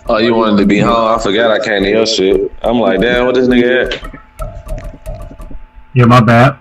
Oh, you wanted to be home? I forgot I came to your shit. I'm like, damn, what this nigga at? Yeah, my bad.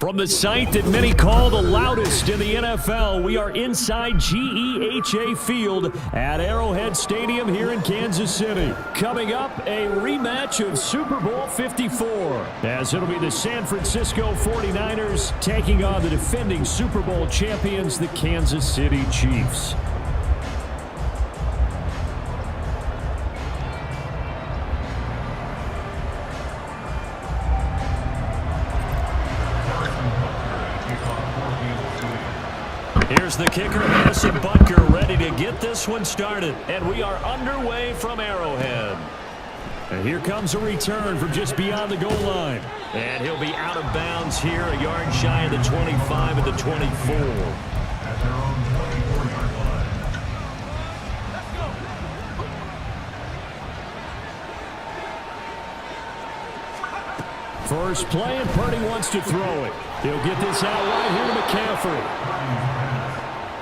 From the site that many call the loudest in the NFL, we are inside GEHA Field at Arrowhead Stadium here in Kansas City. Coming up, a rematch of Super Bowl 54, as it'll be the San Francisco 49ers taking on the defending Super Bowl champions, the Kansas City Chiefs. Here's the kicker, Madison Butker, ready to get this one started. And we are underway from Arrowhead. And here comes a return from just beyond the goal line. And he'll be out of bounds here, a yard shy of the 25 at the 24. First play, and Purdy wants to throw it. He'll get this out right here to McCaffrey.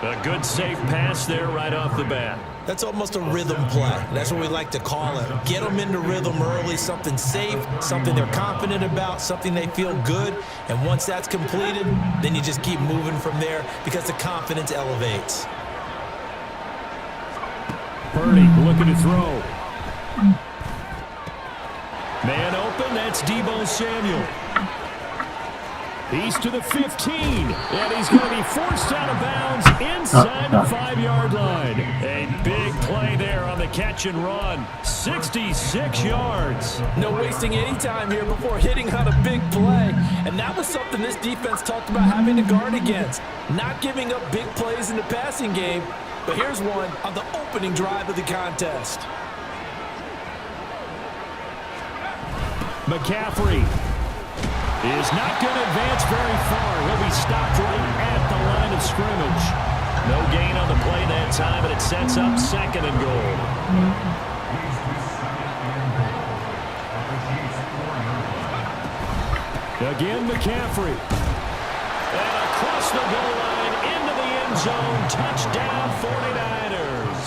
A good safe pass there right off the bat. That's almost a rhythm play. That's what we like to call it. Get them into rhythm early, something safe, something they're confident about, something they feel good. And once that's completed, then you just keep moving from there because the confidence elevates. Purdy looking to throw. Man open, that's Deebo Samuel. He's to the 15, and he's going to be forced out of bounds inside the 5-yard line. A big play there on the catch and run. 66 yards. No wasting any time here before hitting on a big play. And that was something this defense talked about having to guard against. Not giving up big plays in the passing game. But here's one on the opening drive of the contest. McCaffrey is not going to advance very far. He'll be stopped right at the line of scrimmage. No gain on the play that time, and it sets up 2nd and goal. Again, McCaffrey. And across the goal line, into the end zone. Touchdown, 49ers.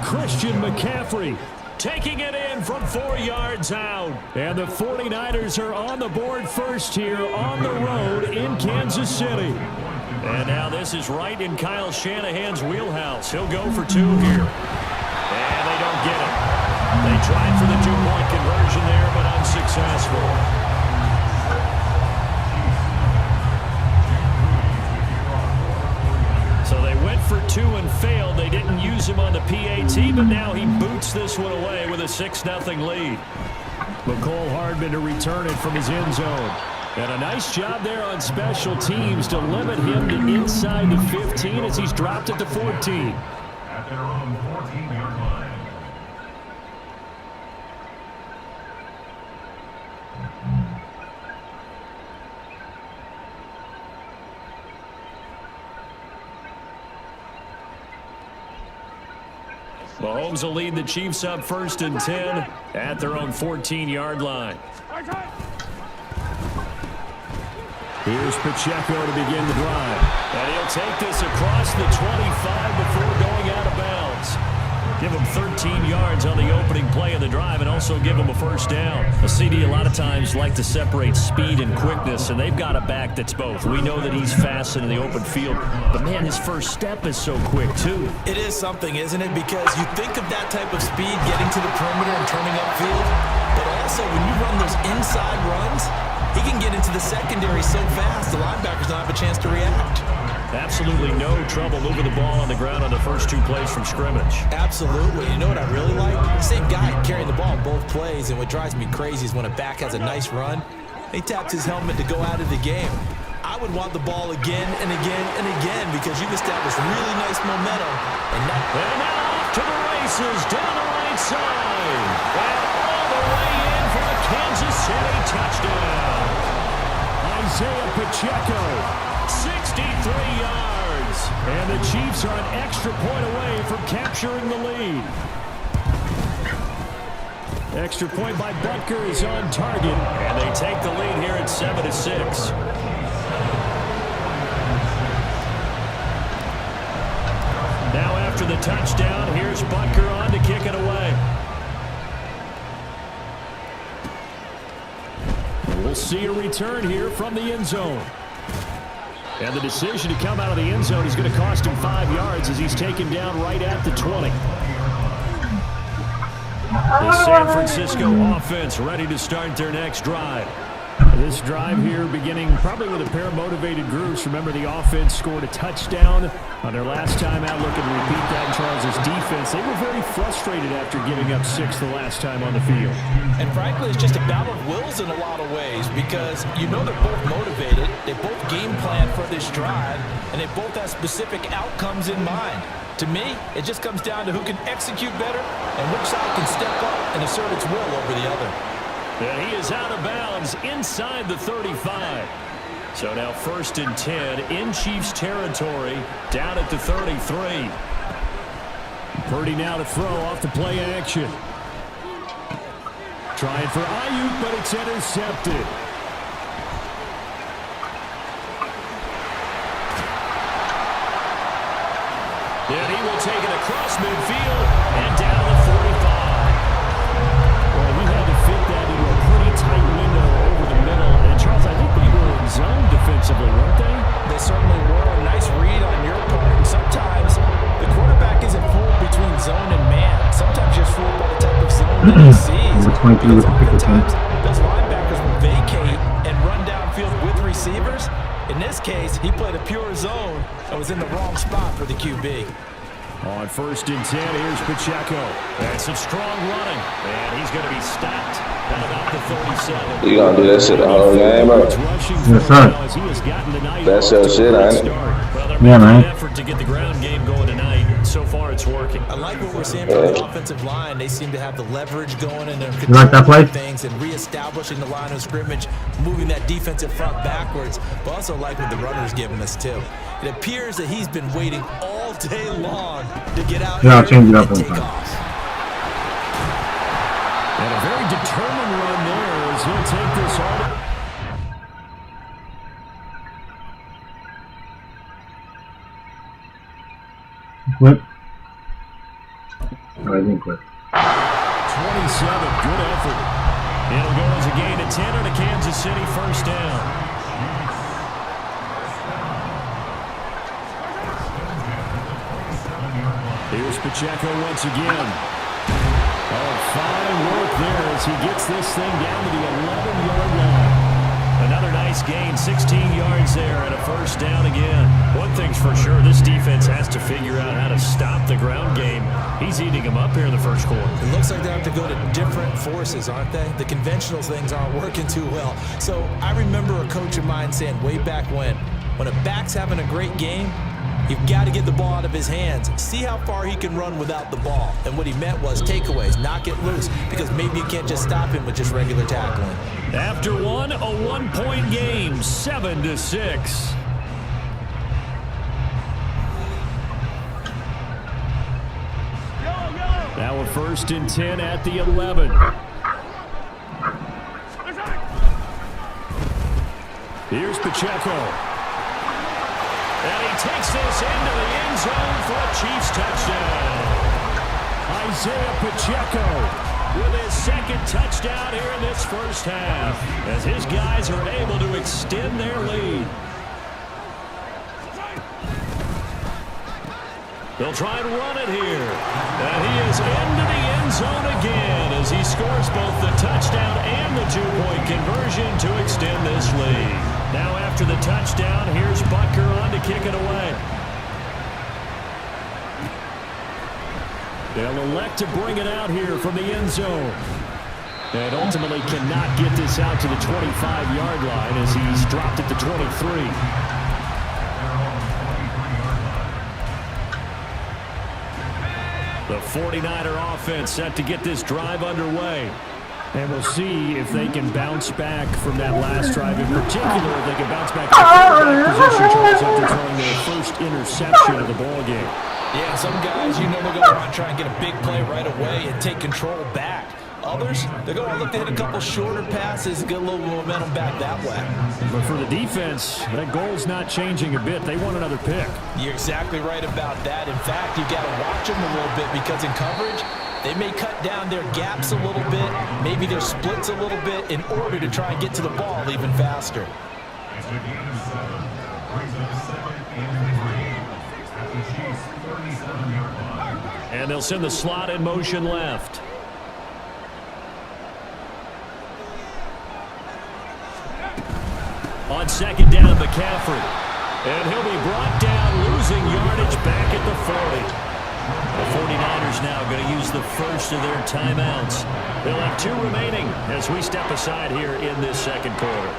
Christian McCaffrey taking it in from 4 yards out. And the 49ers are on the board first here on the road in Kansas City. And now this is right in Kyle Shanahan's wheelhouse. He'll go for 2 here. And they don't get it. They tried for the 2-point conversion there, but unsuccessful. So they went for 2 and failed. They didn't use him on the PAT, but now he boots this one away with a 6-0 lead. McCole Hardman to return it from his end zone. And a nice job there on special teams to limit him to inside the 15 as he's dropped it to 14. At their own 14-yard line. Mahomes will lead the Chiefs up 1st and 10 at their own 14-yard line. Here's Pacheco to begin the drive. And he'll take this across the 25 before going out of bounds. Give him 13 yards on the opening play of the drive and also give him a 1st down. A CD a lot of times like to separate speed and quickness, and they've got a back that's both. We know that he's fast in the open field, but man, his first step is so quick too. It is something, isn't it? Because you think of that type of speed getting to the perimeter and turning upfield, but also when you run those inside runs, he can get into the secondary so fast the linebackers don't have a chance to react. Absolutely no trouble moving the ball on the ground on the first 2 plays from scrimmage. Absolutely. You know what I really like? Same guy carrying the ball both plays, and what drives me crazy is when a back has a nice run, he taps his helmet to go out of the game. I would want the ball again and again and again because you've established really nice momentum. And now off to the races down the right side. And all the way in for a Kansas City touchdown. Isaiah Pacheco, 63 yards. And the Chiefs are an extra point away from capturing the lead. Extra point by Butker is on target. And they take the lead here at 7-6. Now after the touchdown, here's Butker on to kick it away. We'll see a return here from the end zone. And the decision to come out of the end zone is going to cost him 5 yards as he's taken down right at the 20. The San Francisco offense ready to start their next drive. This drive here beginning probably with a pair of motivated groups. Remember, the offense scored a touchdown on their last time out. Looking to repeat that in Charles' defense. They were very frustrated after giving up 6 the last time on the field. And frankly, it's just a battle of wills in a lot of ways because you know they're both motivated. They both game plan for this drive, and they both have specific outcomes in mind. To me, it just comes down to who can execute better and which side can step up and assert its will over the other. And he is out of bounds inside the 35. So now 1st and 10 in Chiefs territory, down at the 33. Purdy now to throw off the play action. Trying for Ayuk, but it's intercepted. And he will take it across midfield and down to the 45. Well, he had to fit that into a pretty tight window over the middle. And, Charles, I think they were in zone defensively, weren't they? They certainly were. A nice read on your part. And sometimes the quarterback isn't fooled between zone and man. Sometimes you're fooled by the type of zone that he sees. Because oftentimes those linebackers will vacate and run downfield with receivers. In this case, he played a pure zone and was in the wrong spot for the QB. On 1st and 10, here's Pacheco. And some strong running. And he's going to be stopped at about the 37. You gonna do that shit the whole game, bro? Yes, sir. That's your shit, ain't it? Well, they're making an effort to get the ground game going tonight. So far, it's working. I like what we're seeing from the offensive line. They seem to have the leverage going and they're play? things and reestablishing the line of scrimmage, moving that defensive front backwards. But also like what the runner's giving us, too. It appears that he's been waiting all day long to get out here I'll change it up and one take time. off. And a very determined run there as he'll take this on. Quit. No, I didn't quit. 27, good effort. It'll go as a gain of 10 on a Kansas City first down. Here's Pacheco once again. Oh, fine work there as he gets this thing down to the 11-yard line. Another nice gain, 16 yards there and a first down again. One thing's for sure, this defense has to figure out how to stop the ground game. He's eating them up here in the first quarter. It looks like they have to go to different forces, aren't they? The conventional things aren't working too well. So I remember a coach of mine saying way back when a back's having a great game, you've got to get the ball out of his hands. See how far he can run without the ball. And what he meant was takeaways, knock it loose, because maybe you can't just stop him with just regular tackling. After one, a one-point game, 7-6. Now a 1st and 10 at the 11. Here's Pacheco. And he takes this into the end zone for a Chiefs touchdown. Isaiah Pacheco with his second touchdown here in this first half as his guys are able to extend their lead. They'll try and run it here. And he is into the end zone again as he scores both the touchdown and the two-point conversion to extend this lead. Now after the touchdown, here's Butker on to kick it away. They'll elect to bring it out here from the end zone. And ultimately cannot get this out to the 25-yard line as he's dropped at the 23. The 49er offense set to get this drive underway. And we'll see if they can bounce back from that last drive. In particular, if they can bounce back to the quarterback position, Charles, after throwing their first interception of the ball game. Yeah, some guys, you know, they're going to want to try and get a big play right away and take control back. Others, they're going to look to hit a couple shorter passes and get a little momentum back that way. But for the defense, that goal's not changing a bit. They want another pick. You're exactly right about that. In fact, you've got to watch them a little bit because in coverage, they may cut down their gaps a little bit, maybe their splits a little bit in order to try and get to the ball even faster. And they'll send the slot in motion left. On second down, McCaffrey. And he'll be brought down, losing yardage back at the 40. The 49ers now going to use the first of their timeouts. They'll have 2 remaining as we step aside here in this second quarter.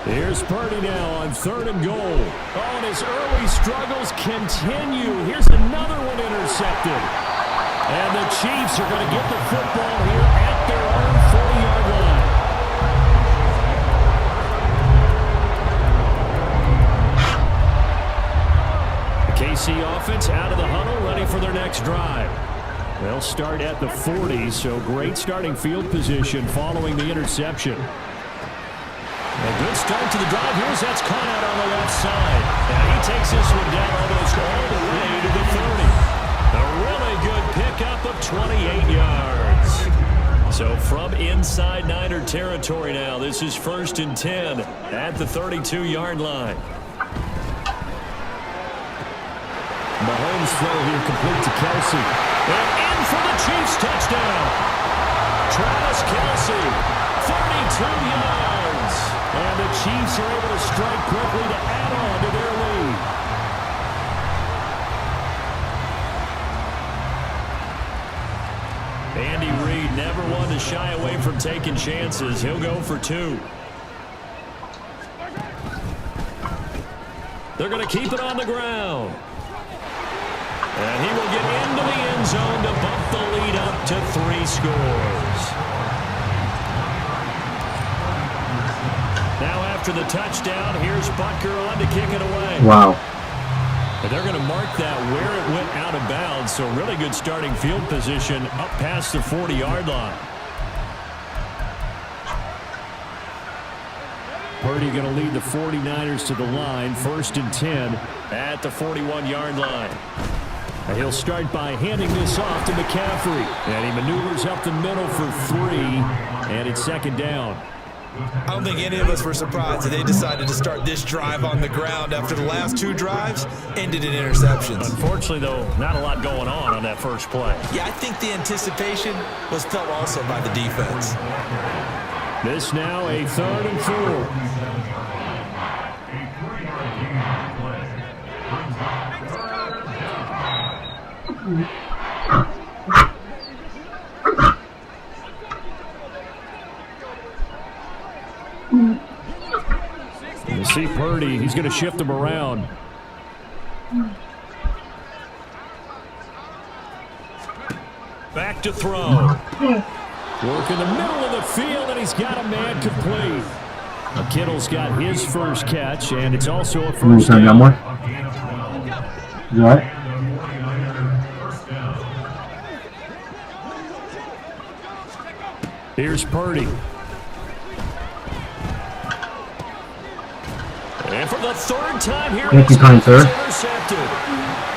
Here's Purdy now on 3rd and goal. Oh, and his early struggles continue. Here's another one intercepted. And the Chiefs are going to get the football here at their own 40-yard line. KC offense out of the huddle, ready for their next drive. They'll start at the 40, so great starting field position following the interception. A good start to the drive. Here's that's caught out on the left side. And he takes this one down almost all the way to the 30. A really good pickup of 28 yards. So from inside Niner territory now, this is 1st and 10 at the 32-yard line. Mahomes throw here complete to Kelsey. And in for the Chiefs touchdown. Travis Kelsey, 32 yards. And the Chiefs are able to strike quickly to add on to their lead. Andy Reid never one to shy away from taking chances. He'll go for 2. They're going to keep it on the ground. And he will get into the end zone to bump the lead up to 3 scores. Now after the touchdown, here's Butker on to kick it away. Wow. And they're going to mark that where it went out of bounds, so really good starting field position up past the 40-yard line. Purdy going to lead the 49ers to the line, 1st and 10 at the 41-yard line. And he'll start by handing this off to McCaffrey. And he maneuvers up the middle for 3, and it's 2nd down. I don't think any of us were surprised that they decided to start this drive on the ground after the last 2 drives ended in interceptions. Unfortunately, though, not a lot going on that first play. Yeah, I think the anticipation was felt also by the defense. This now a 3rd and 4. You see Purdy, he's going to shift him around. Back to throw. Work in the middle of the field, and he's got a man complete. Kittle's got his first catch, and it's also a first down. You all right? Here's Purdy. And for the 3rd time here, Thank you, kind sir. Intercepted.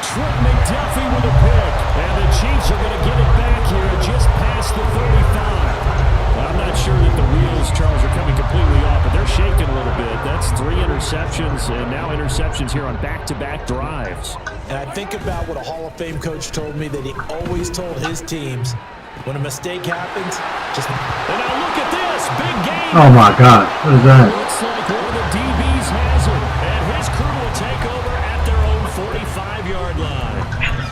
Trent McDuffie with a pick. And the Chiefs are going to get it back here just past the 35. I'm not sure that the wheels, Charles, are coming completely off, but they're shaking a little bit. That's 3 interceptions, and now interceptions here on back-to-back drives. And I think about what a Hall of Fame coach told me that he always told his teams, when a mistake happens, just... And now look at this, big game. Oh my God, what is that? Looks like one of the DBs has it, and his crew will take over at their own 45-yard line.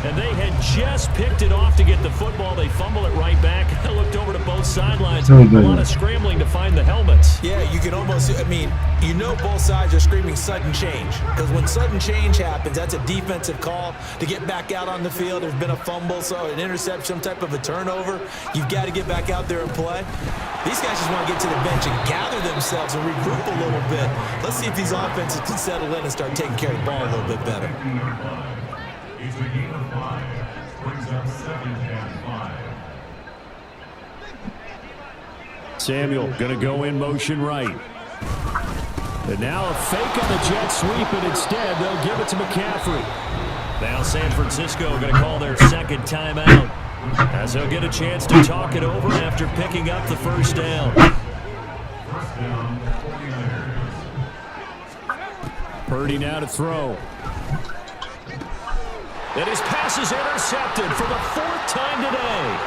And they had just picked it off to get the football. They fumble it right back. I looked over to both sidelines. A lot of scrambling to find the helmets. Yeah, you can almost, I mean, you know both sides are screaming sudden change. Because when sudden change happens, that's a defensive call to get back out on the field. There's been a fumble, so an interception, some type of a turnover. You've got to get back out there and play. These guys just want to get to the bench and gather themselves and regroup a little bit. Let's see if these offenses can settle in and start taking care of the ball a little bit better. It's a game of 5. Brings up 2nd and 5. Samuel going to go in motion right. And now a fake on the jet sweep, and instead they'll give it to McCaffrey. Now San Francisco going to call their 2nd timeout, as they'll get a chance to talk it over after picking up the first down. First down, 49ers. Purdy now to throw. And his pass is intercepted for the 4th time today.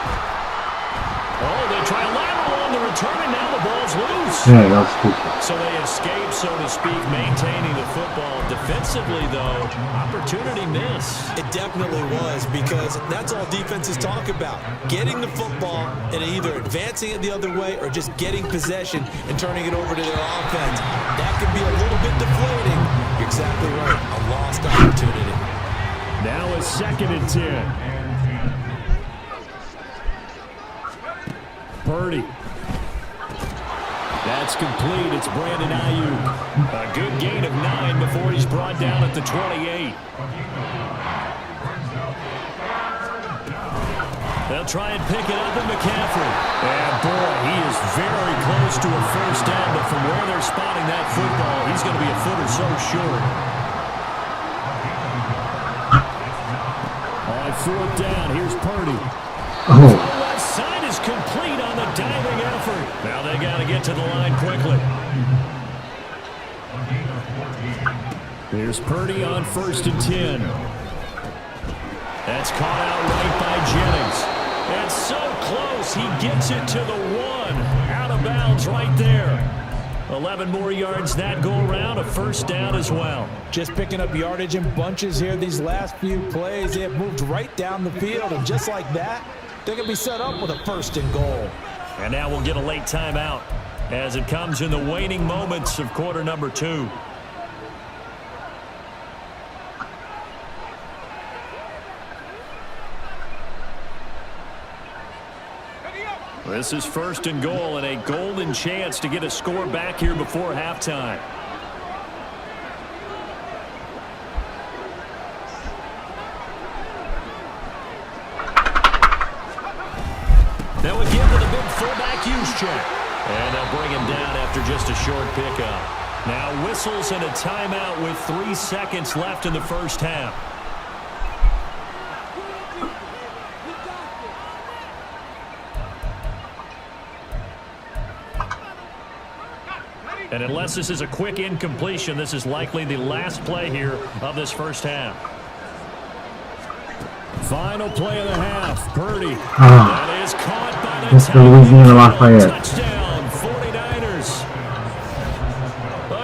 Oh, they try a lateral on the return, and now the ball's loose. Yeah, that's cool. So they escape, so to speak, maintaining the football. Defensively, though, opportunity miss. It definitely was, because that's all defenses talk about. Getting the football and either advancing it the other way or just getting possession and turning it over to their offense. That can be a little bit deflating. You're exactly right. A lost opportunity. Now a 2nd and 10. Purdy. That's complete. It's Brandon Ayuk. A good gain of 9 before he's brought down at the 28. They'll try and pick it up in McCaffrey. And boy, he is very close to a first down, but from where they're spotting that football, he's going to be a foot or so short. fourth down. Here's Purdy. Oh, The left side is complete on the diving effort. Now they got to get to the line quickly. Here's Purdy on 1st and 10. That's caught out right by Jennings. It's so close. He gets it to the 1. Out of bounds right there. 11 more yards that go around. A first down as well. Just picking up yardage in bunches here. These last few plays, they have moved right down the field. And just like that, they're going to be set up with a 1st and goal. And now we'll get a late timeout as it comes in the waning moments of quarter number 2. This is 1st and goal and a golden chance to get a score back here before halftime. Now we give to the big fullback use check. And they'll bring him down after just a short pickup. Now whistles and a timeout with 3 seconds left in the first half. And unless this is a quick incompletion, this is likely the last play here of this first half. Final play of the half. Purdy. That is caught by the touchdown. 49ers.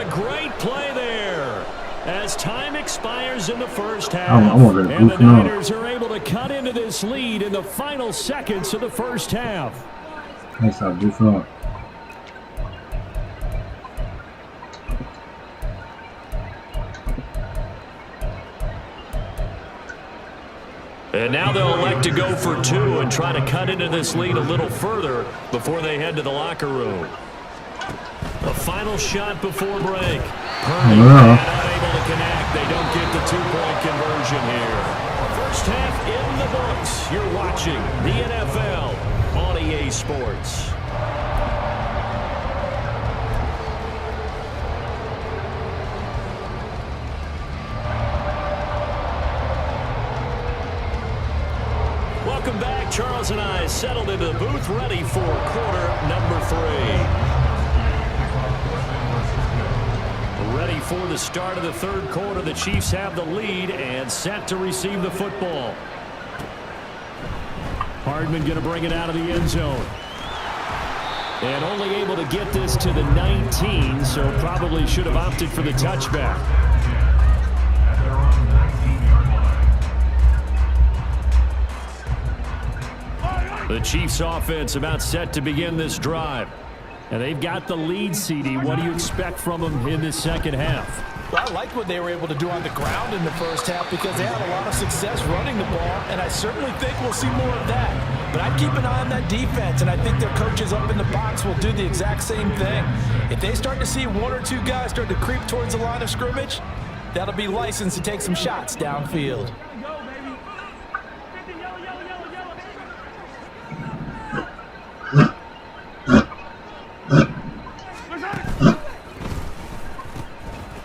A great play there. As time expires in the first half. And the Niners are able to cut into this lead in the final seconds of the first half. nice out, do so. And now they'll elect to go for 2 and try to cut into this lead a little further before they head to the locker room. A final shot before break. Purdy unable to connect. They don't get the 2-point conversion here. First half in the books. You're watching the NFL on EA Sports. Welcome back. Charles and I settled into the booth, ready for quarter number 3. Ready for the start of the third quarter. The Chiefs have the lead and set to receive the football. Hardman going to bring it out of the end zone. And only able to get this to the 19, so probably should have opted for the touchback. The Chiefs offense about set to begin this drive. And they've got the lead, CD. What do you expect from them in this second half? Well, I liked what they were able to do on the ground in the first half because they had a lot of success running the ball, and I certainly think we'll see more of that. But I'd keep an eye on that defense, and I think their coaches up in the box will do the exact same thing. If they start to see 1 or 2 guys start to creep towards the line of scrimmage, that'll be licensed to take some shots downfield.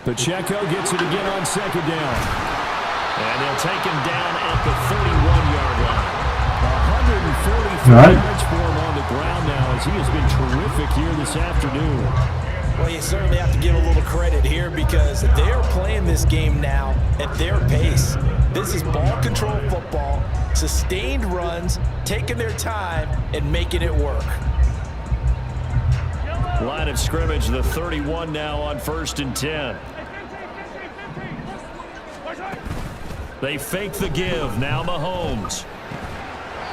Pacheco gets it again on second down. And they'll take him down at the 31-yard line. 143 yards for him on the ground now as he has been terrific here this afternoon. Well, you certainly have to give a little credit here because they're playing this game now at their pace. This is ball control football, sustained runs, taking their time, and making it work. Line of scrimmage, the 31 now on 1st and 10. They fake the give. Now Mahomes.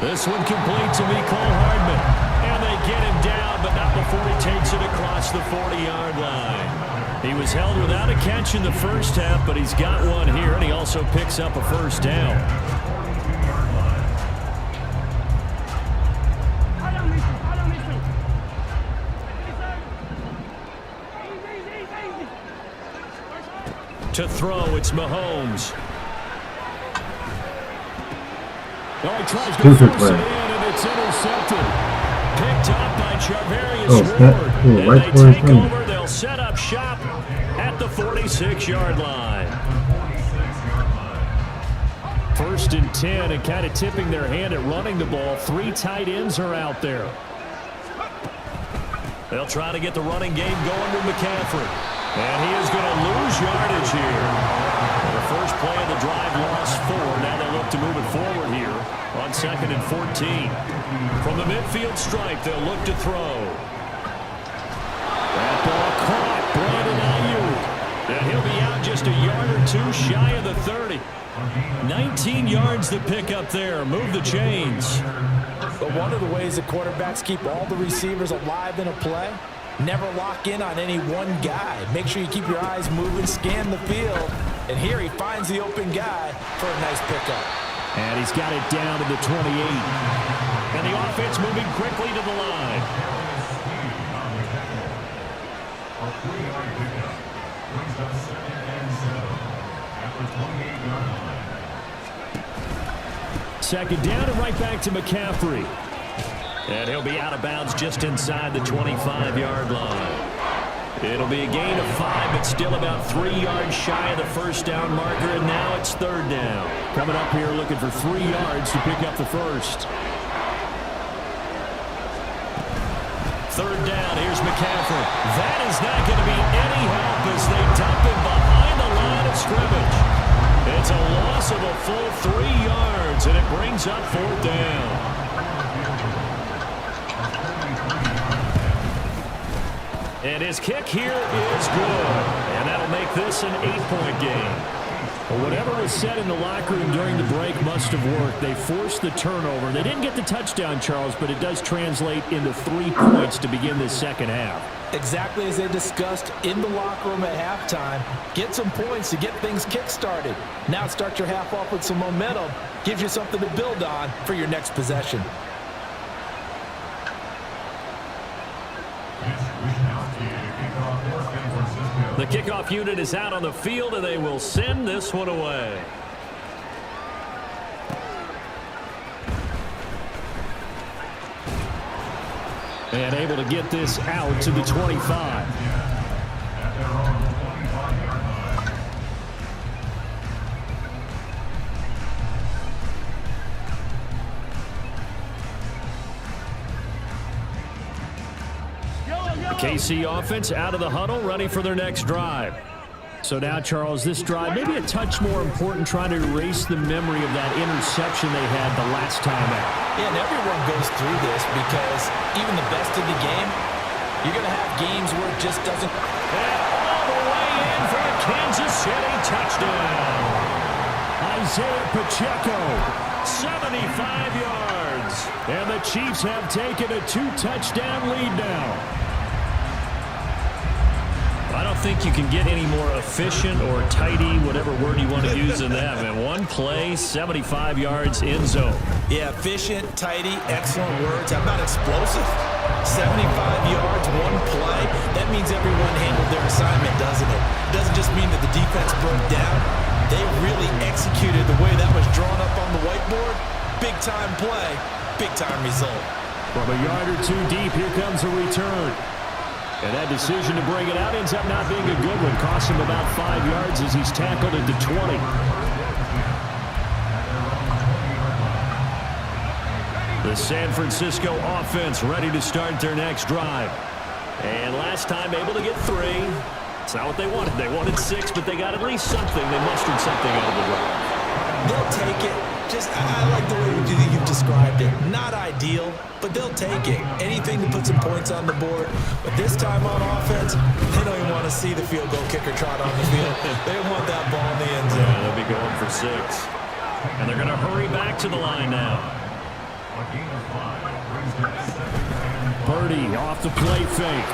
This one complete to Mecole Hardman. And they get him down, but not before he takes it across the 40-yard line. He was held without a catch in the first half, but he's got one here, and he also picks up a first down. To throw, it's Mahomes. Oh, he tries to force it in, and it's intercepted. Picked up by Charvarius Ward. And they take over. They'll set up shop at the 46-yard line. 1st and 10 and kind of tipping their hand at running the ball. 3 tight ends are out there. They'll try to get the running game going with McCaffrey. And he is going to lose yardage here. The first play of the drive lost 4. Now they look to move it forward here on 2nd and 14. From the midfield stripe, they'll look to throw. That ball caught. Brandon Ayuk. And he'll be out just a yard or 2 shy of the 30. 19 yards to pick up there. Move the chains. But one of the ways that quarterbacks keep all the receivers alive in a play, never lock in on any one guy. Make sure you keep your eyes moving, scan the field. And here he finds the open guy for a nice pickup. And he's got it down to the 28. And the offense moving quickly to the line. A 3-yard pickup brings up 2nd and 7 at the 28-yard line. 2nd down and right back to McCaffrey. And he'll be out of bounds just inside the 25-yard line. It'll be a gain of 5, but still about 3 yards shy of the first down marker, and now it's 3rd down. Coming up here looking for 3 yards to pick up the first. 3rd down, here's McCaffrey. That is not going to be any help as they dump him behind the line of scrimmage. It's a loss of a full 3 yards, and it brings up 4th down. And his kick here is good. And that'll make this an 8-point game. Well, whatever was said in the locker room during the break must have worked. They forced the turnover. They didn't get the touchdown, Charles, but it does translate into 3 points to begin this second half. Exactly as they discussed in the locker room at halftime. Get some points to get things kick-started. Now start your half off with some momentum. Gives you something to build on for your next possession. The kickoff unit is out on the field, and they will send this one away. And able to get this out to the 25. The KC offense out of the huddle, ready for their next drive. So now, Charles, this drive maybe a touch more important, trying to erase the memory of that interception they had the last time out. Yeah, and everyone goes through this because even the best in the game, you're going to have games where it just doesn't. And all the way in for a Kansas City touchdown. Isaiah Pacheco, 75 yards. And the Chiefs have taken a 2-touchdown lead now. I don't think you can get any more efficient or tidy, whatever word you want to use in that. Man, one play, 75 yards in zone. Yeah, efficient, tidy, excellent words. How about explosive? 75 yards, one play. That means everyone handled their assignment, doesn't it? It doesn't just mean that the defense broke down. They really executed the way that was drawn up on the whiteboard. Big-time play, big-time result. From a yard or 2 deep, here comes a return. And that decision to bring it out ends up not being a good one. Costs him about 5 yards as he's tackled at the 20. The San Francisco offense ready to start their next drive. And last time able to get 3. It's not what they wanted. They wanted 6, but they got at least something. They mustered something out of the drive. They'll take it. I like the way you've described it. Not ideal, but they'll take it. Anything to put some points on the board. But this time on offense, they don't even want to see the field goal kicker trot on the field. They want that ball in the end zone. Yeah, they'll be going for 6. And they're going to hurry back to the line now. Purdy off the play fake.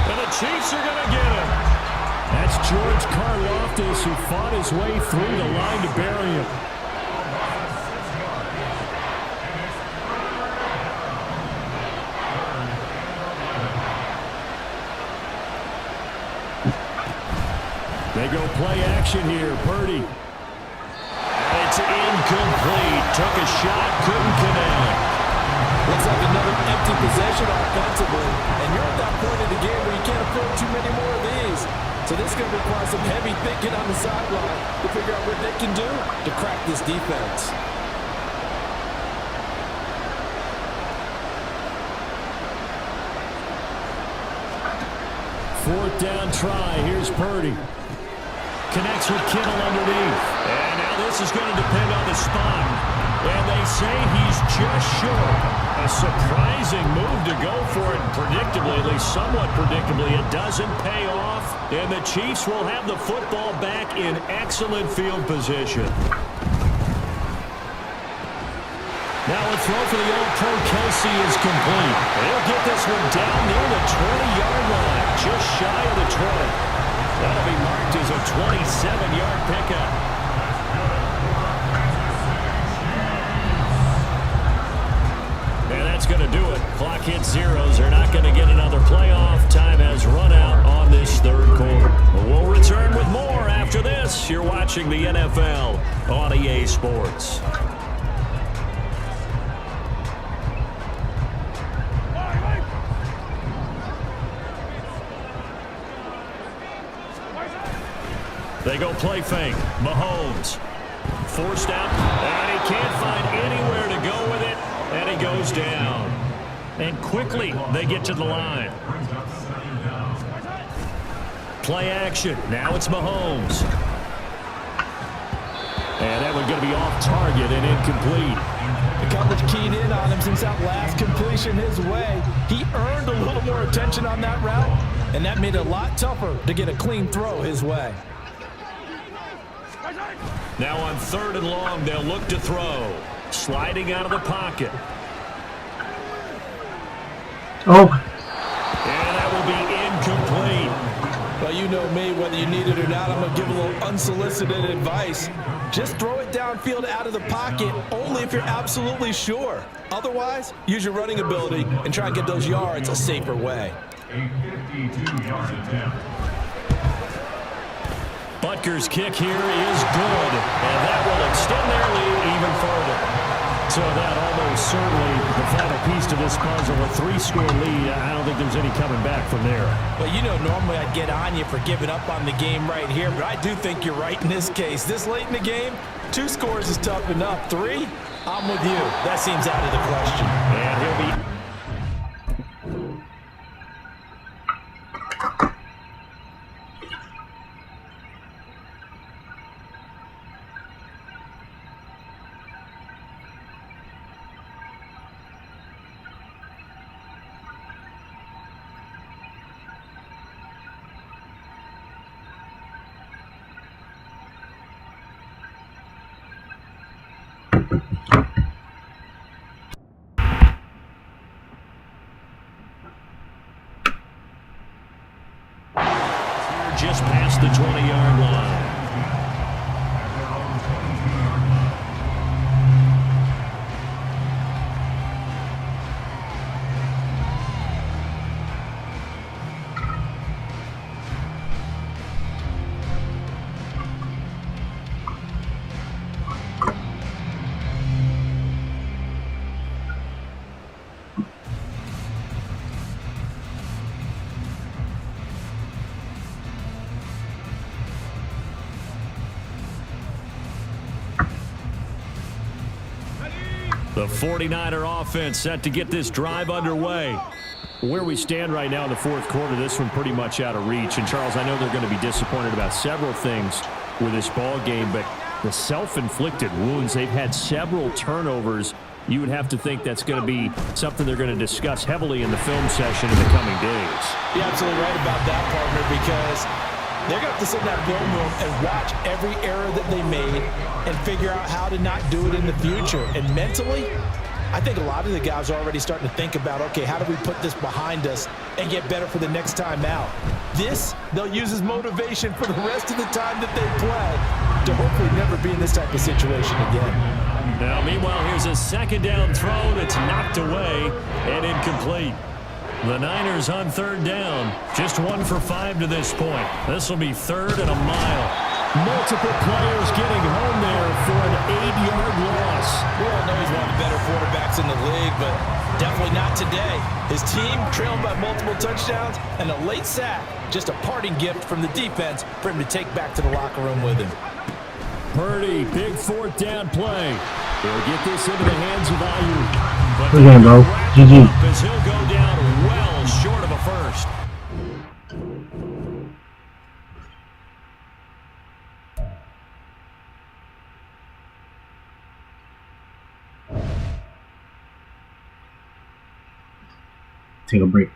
And the Chiefs are going to get him. That's George Karlaftis, who fought his way through the line to bury him. They go play action here. Purdy. It's incomplete. Took a shot, couldn't connect. Looks like another empty possession offensively. And you're at that point in the game where you can't afford too many more of these. So this is going to require some heavy thinking on the sideline to figure out what they can do to crack this defense. Fourth down try. Here's Purdy. Connects with Kittle underneath. And now this is going to depend on the spot. And they say he's just short. A surprising move to go for it. Predictably, at least somewhat predictably, it doesn't pay off. And the Chiefs will have the football back in excellent field position. Now a throw for the All-Pro Kelsey is complete. They'll get this one down near the 20-yard line, just shy of the 20. That'll be marked as a 27-yard pickup. And that's going to do it. Clock hits zeros. They're not going to get another playoff. Time has run out on this third quarter. We'll return with more after this. You're watching the NFL on EA Sports. They go play fake. Mahomes forced out, and he can't find anywhere to go with it, and he goes down. And quickly, they get to the line. Play action. Now it's Mahomes. And that one's going to be off target and incomplete. The coverage keyed in on him since that last completion his way. He earned a little more attention on that route, and that made it a lot tougher to get a clean throw his way. Now on 3rd and long, they'll look to throw. Sliding out of the pocket. Oh. And that will be incomplete. Well, you know me, whether you need it or not, I'm going to give a little unsolicited advice. Just throw it downfield out of the pocket only if you're absolutely sure. Otherwise, use your running ability and try and get those yards a safer way. A 52-yard attempt. Butker's kick here is good, and that will extend their lead even further. So that almost certainly the final piece to this puzzle, a 3-score lead. I don't think there's any coming back from there. Well, you know, normally I'd get on you for giving up on the game right here, but I do think you're right in this case. This late in the game, 2 scores is tough enough. 3, I'm with you. That seems out of the question. And he'll be... just past the 20-yard line. The 49er offense set to get this drive underway. Where we stand right now in the 4th quarter, this one pretty much out of reach. And, Charles, I know they're going to be disappointed about several things with this ball game, but the self-inflicted wounds, they've had several turnovers. You would have to think that's going to be something they're going to discuss heavily in the film session in the coming days. You're absolutely right about that, partner, because they're going to have to sit in that film room and watch every error that they made and figure out how to not do it in the future. And mentally, I think a lot of the guys are already starting to think about, okay, how do we put this behind us and get better for the next time out? This, they'll use as motivation for the rest of the time that they play to hopefully never be in this type of situation again. Now, meanwhile, here's a 2nd down throw that's knocked away and incomplete. The Niners on 3rd down. Just 1 for 5 to this point. This will be 3rd and a mile. Multiple players getting home there for an 8-yard loss. We all know he's one of the better quarterbacks in the league, but Definitely not today. His team trailed by multiple touchdowns, and a late sack, just a parting gift from the defense for him to take back to the locker room with him. Purdy, big fourth down play. He'll get this into the hands of Ayuk. But Good game, bro. GG. as he'll go down well short of a first. Take a break.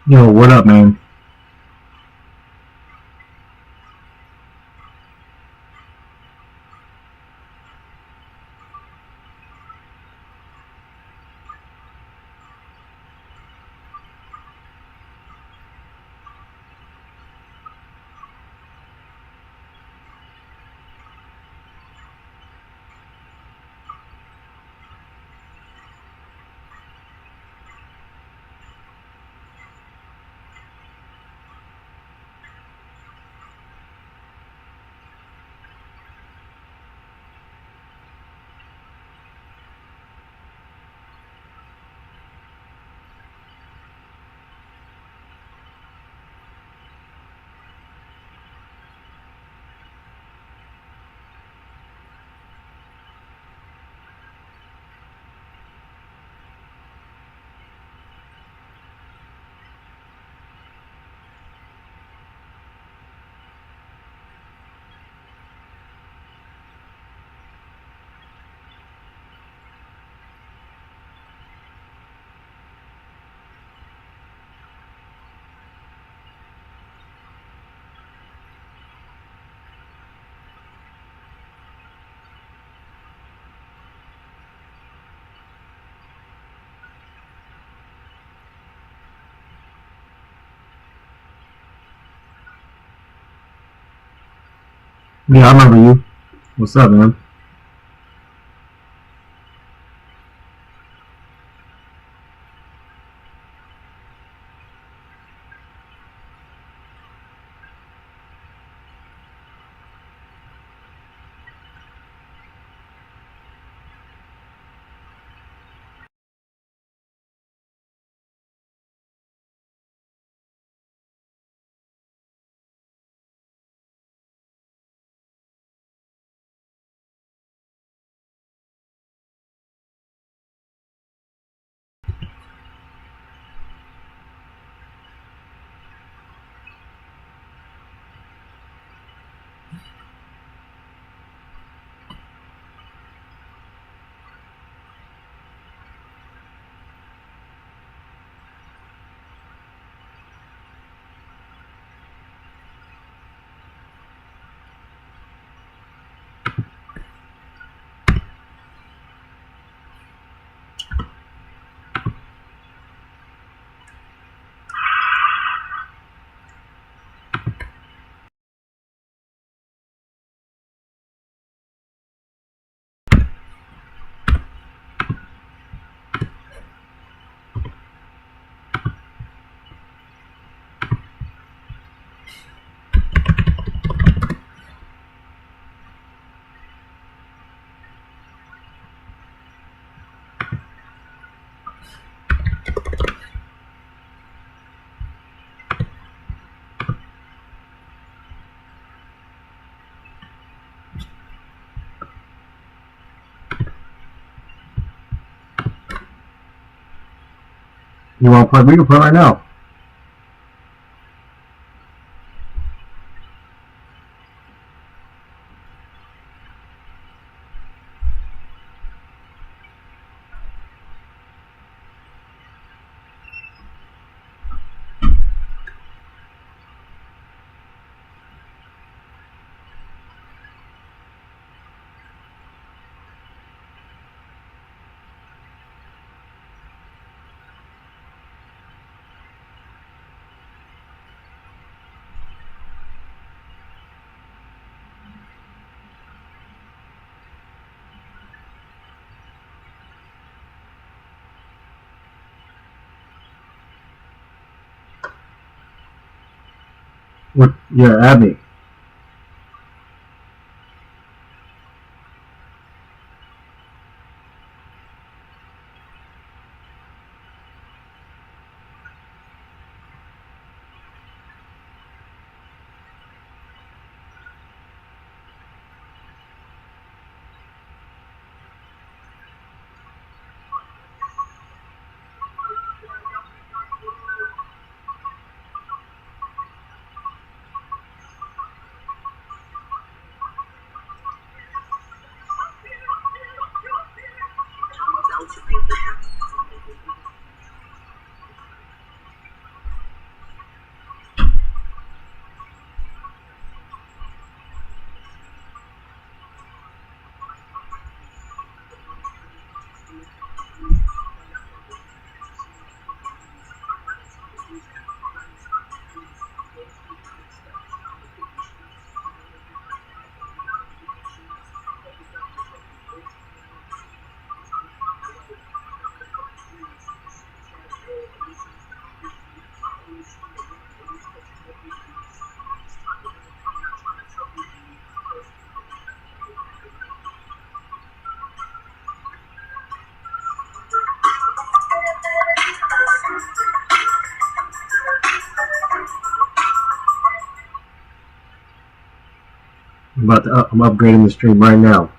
Yo, what up, man? Yeah, I remember you. What's up, man? You want to play? We can play right now. What? Yeah, add me. I'm upgrading the stream right now.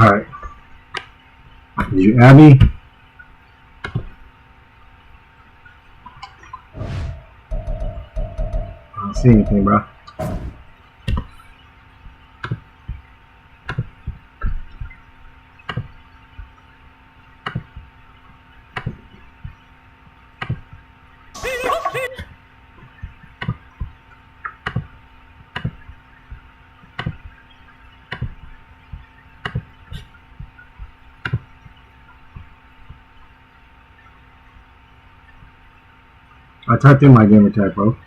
Alright. Did you add me? I don't see anything, bro. I typed in my gamer tag, bro.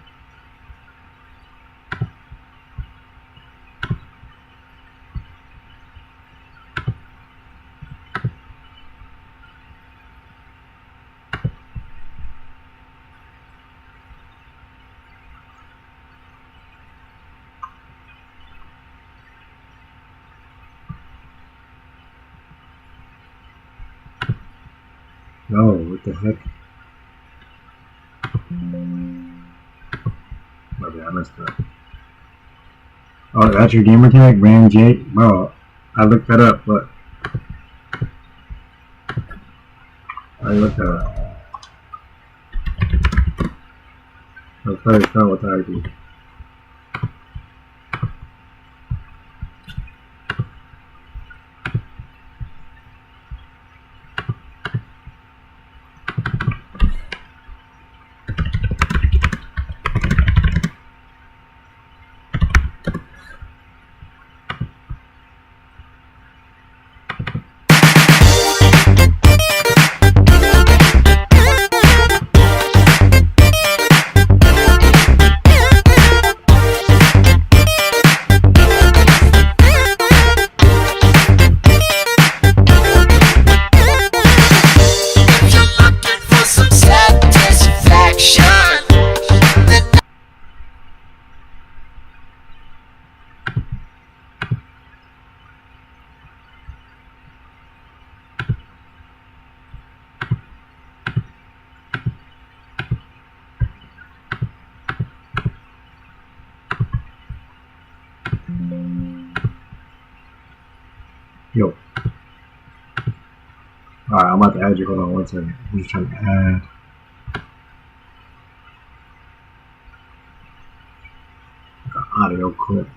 No, what the heck? Okay, I messed up. Oh, that's your gamer tag? Ran J? Bro, I looked that up, but I looked that up. That's probably not what I do. Yo. Alright, I'm about to add you. Hold on one second. I'm just trying to add. Like an audio clip.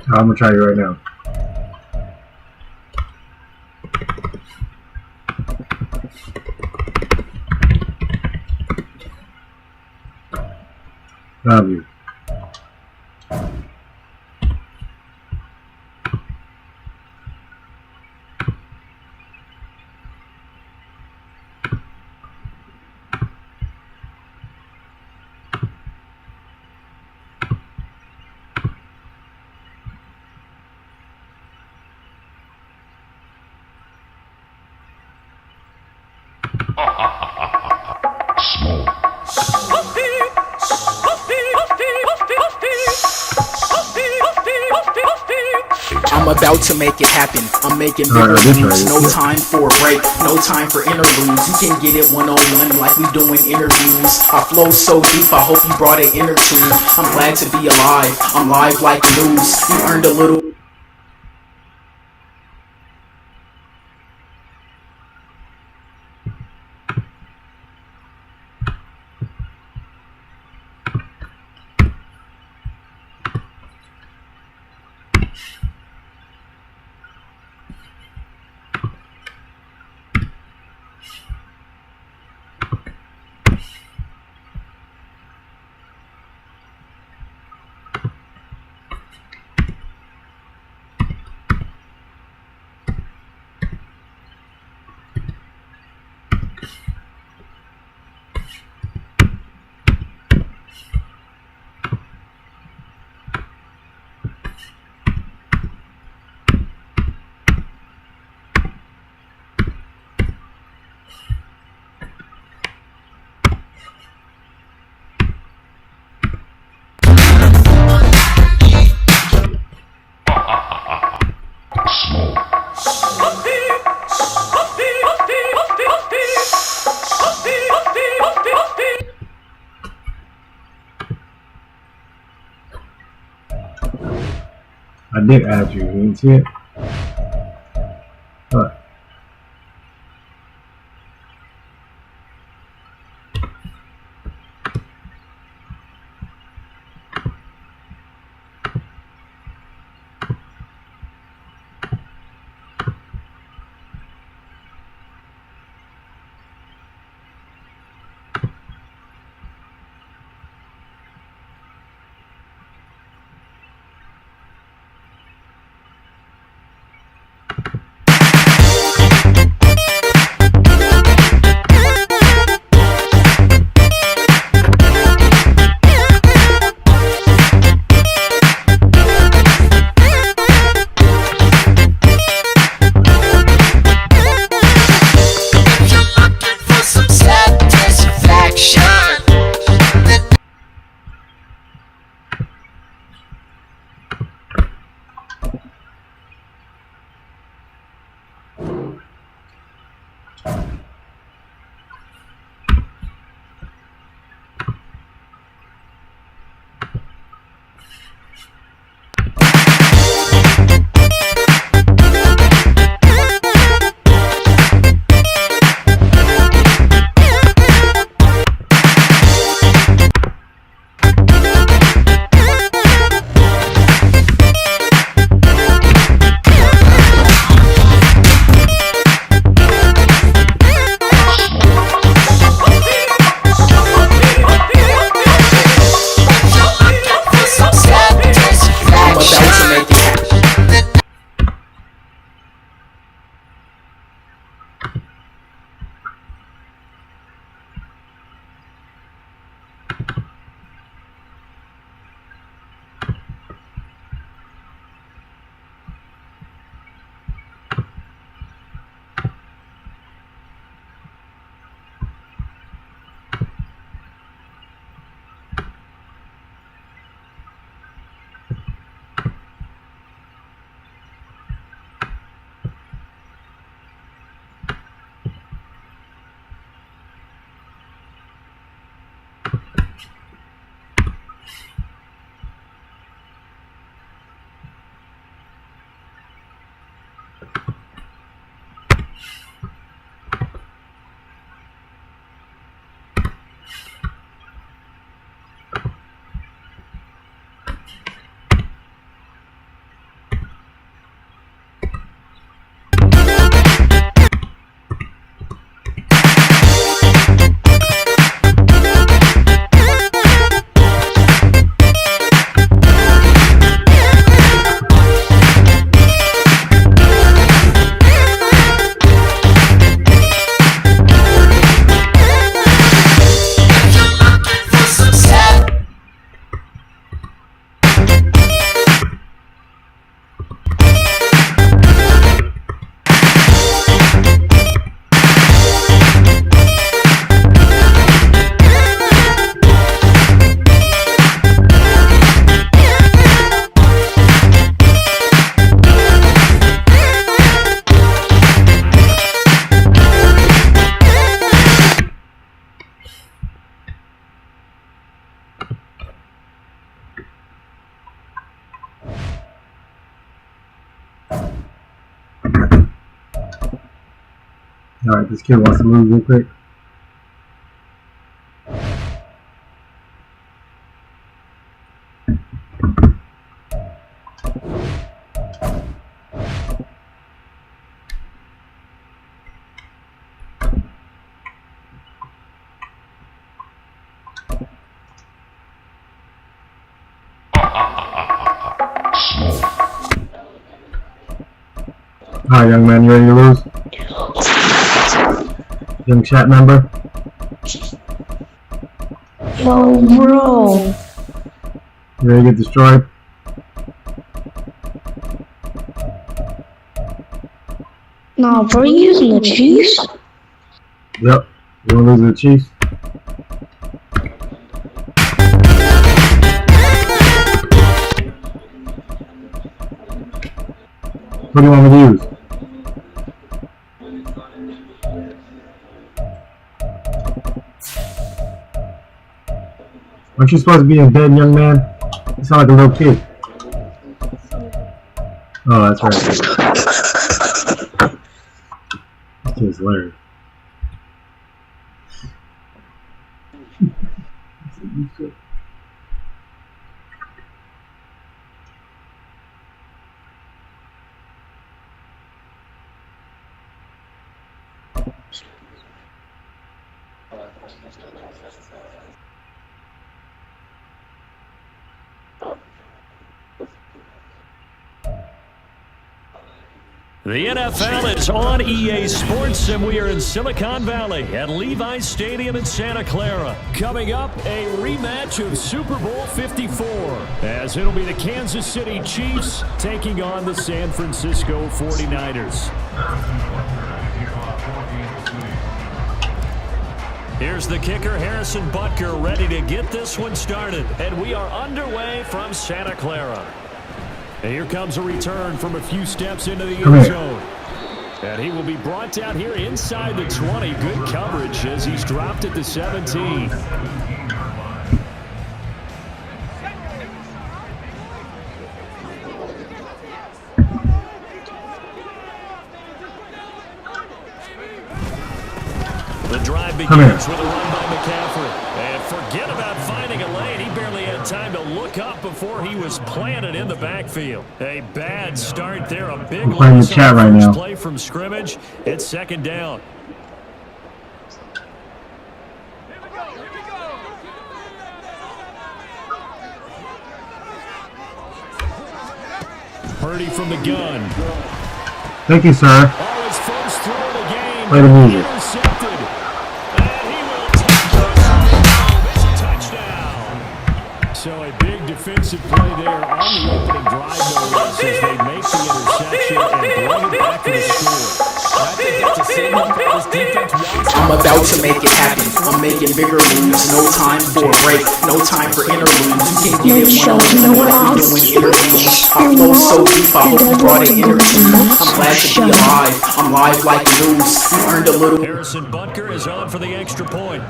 I'm gonna try you right now. Love you. I'm about to make it happen. I'm making bigger moves. No time for a break. No time for interludes. You can get it one-on-one like we doing interviews. I flow so deep, I hope you brought an inner tube. I'm glad to be alive. I'm live like news. You earned a little. I did add you. You didn't see it? What? Alright, this kid wants to move real quick. Alright, young man, you ready to lose? Young chat member? Yo, bro. You ready to get destroyed? Nah, bro, you using the Chiefs? Yep. You wanna lose to the Chiefs? What do you want me to use? Aren't you supposed to be in bed, young man? You sound like a little kid. Oh, that's right. This kid's hilarious. The NFL is on EA Sports, and we are in Silicon Valley at Levi's Stadium in Santa Clara. Coming up, a rematch of Super Bowl 54, as it'll be the Kansas City Chiefs taking on the San Francisco 49ers. Here's the kicker, Harrison Butker, ready to get this one started. And we are underway from Santa Clara. And here comes a return from a few steps into the end zone. And he will be brought down here inside the 20. Good coverage as he's dropped at the 17. The drive begins with a run by McCaffrey. And forget about finding a lane. He barely had time to look up before he was planted in the backfield. A bad start there. A big loss on the first play from scrimmage. It's second down. Purdy from the gun. Thank you, sir. All his first throw of the game. Play the music. Intercepted. And he will take it's a touchdown. So a big defensive play there on the opening drive, no less, as they make the interception and bring it back to the score. I think that's a signal that this defense wants. I'm about to make it happen. I'm making bigger moves. No time for a break. No time for interludes. You can get it one-on-one like we doing interviews. I flow so deep, I hope you brought it interview. I'm glad to be alive. I'm live like news. You earned a little. Harrison Butker is on for the extra point.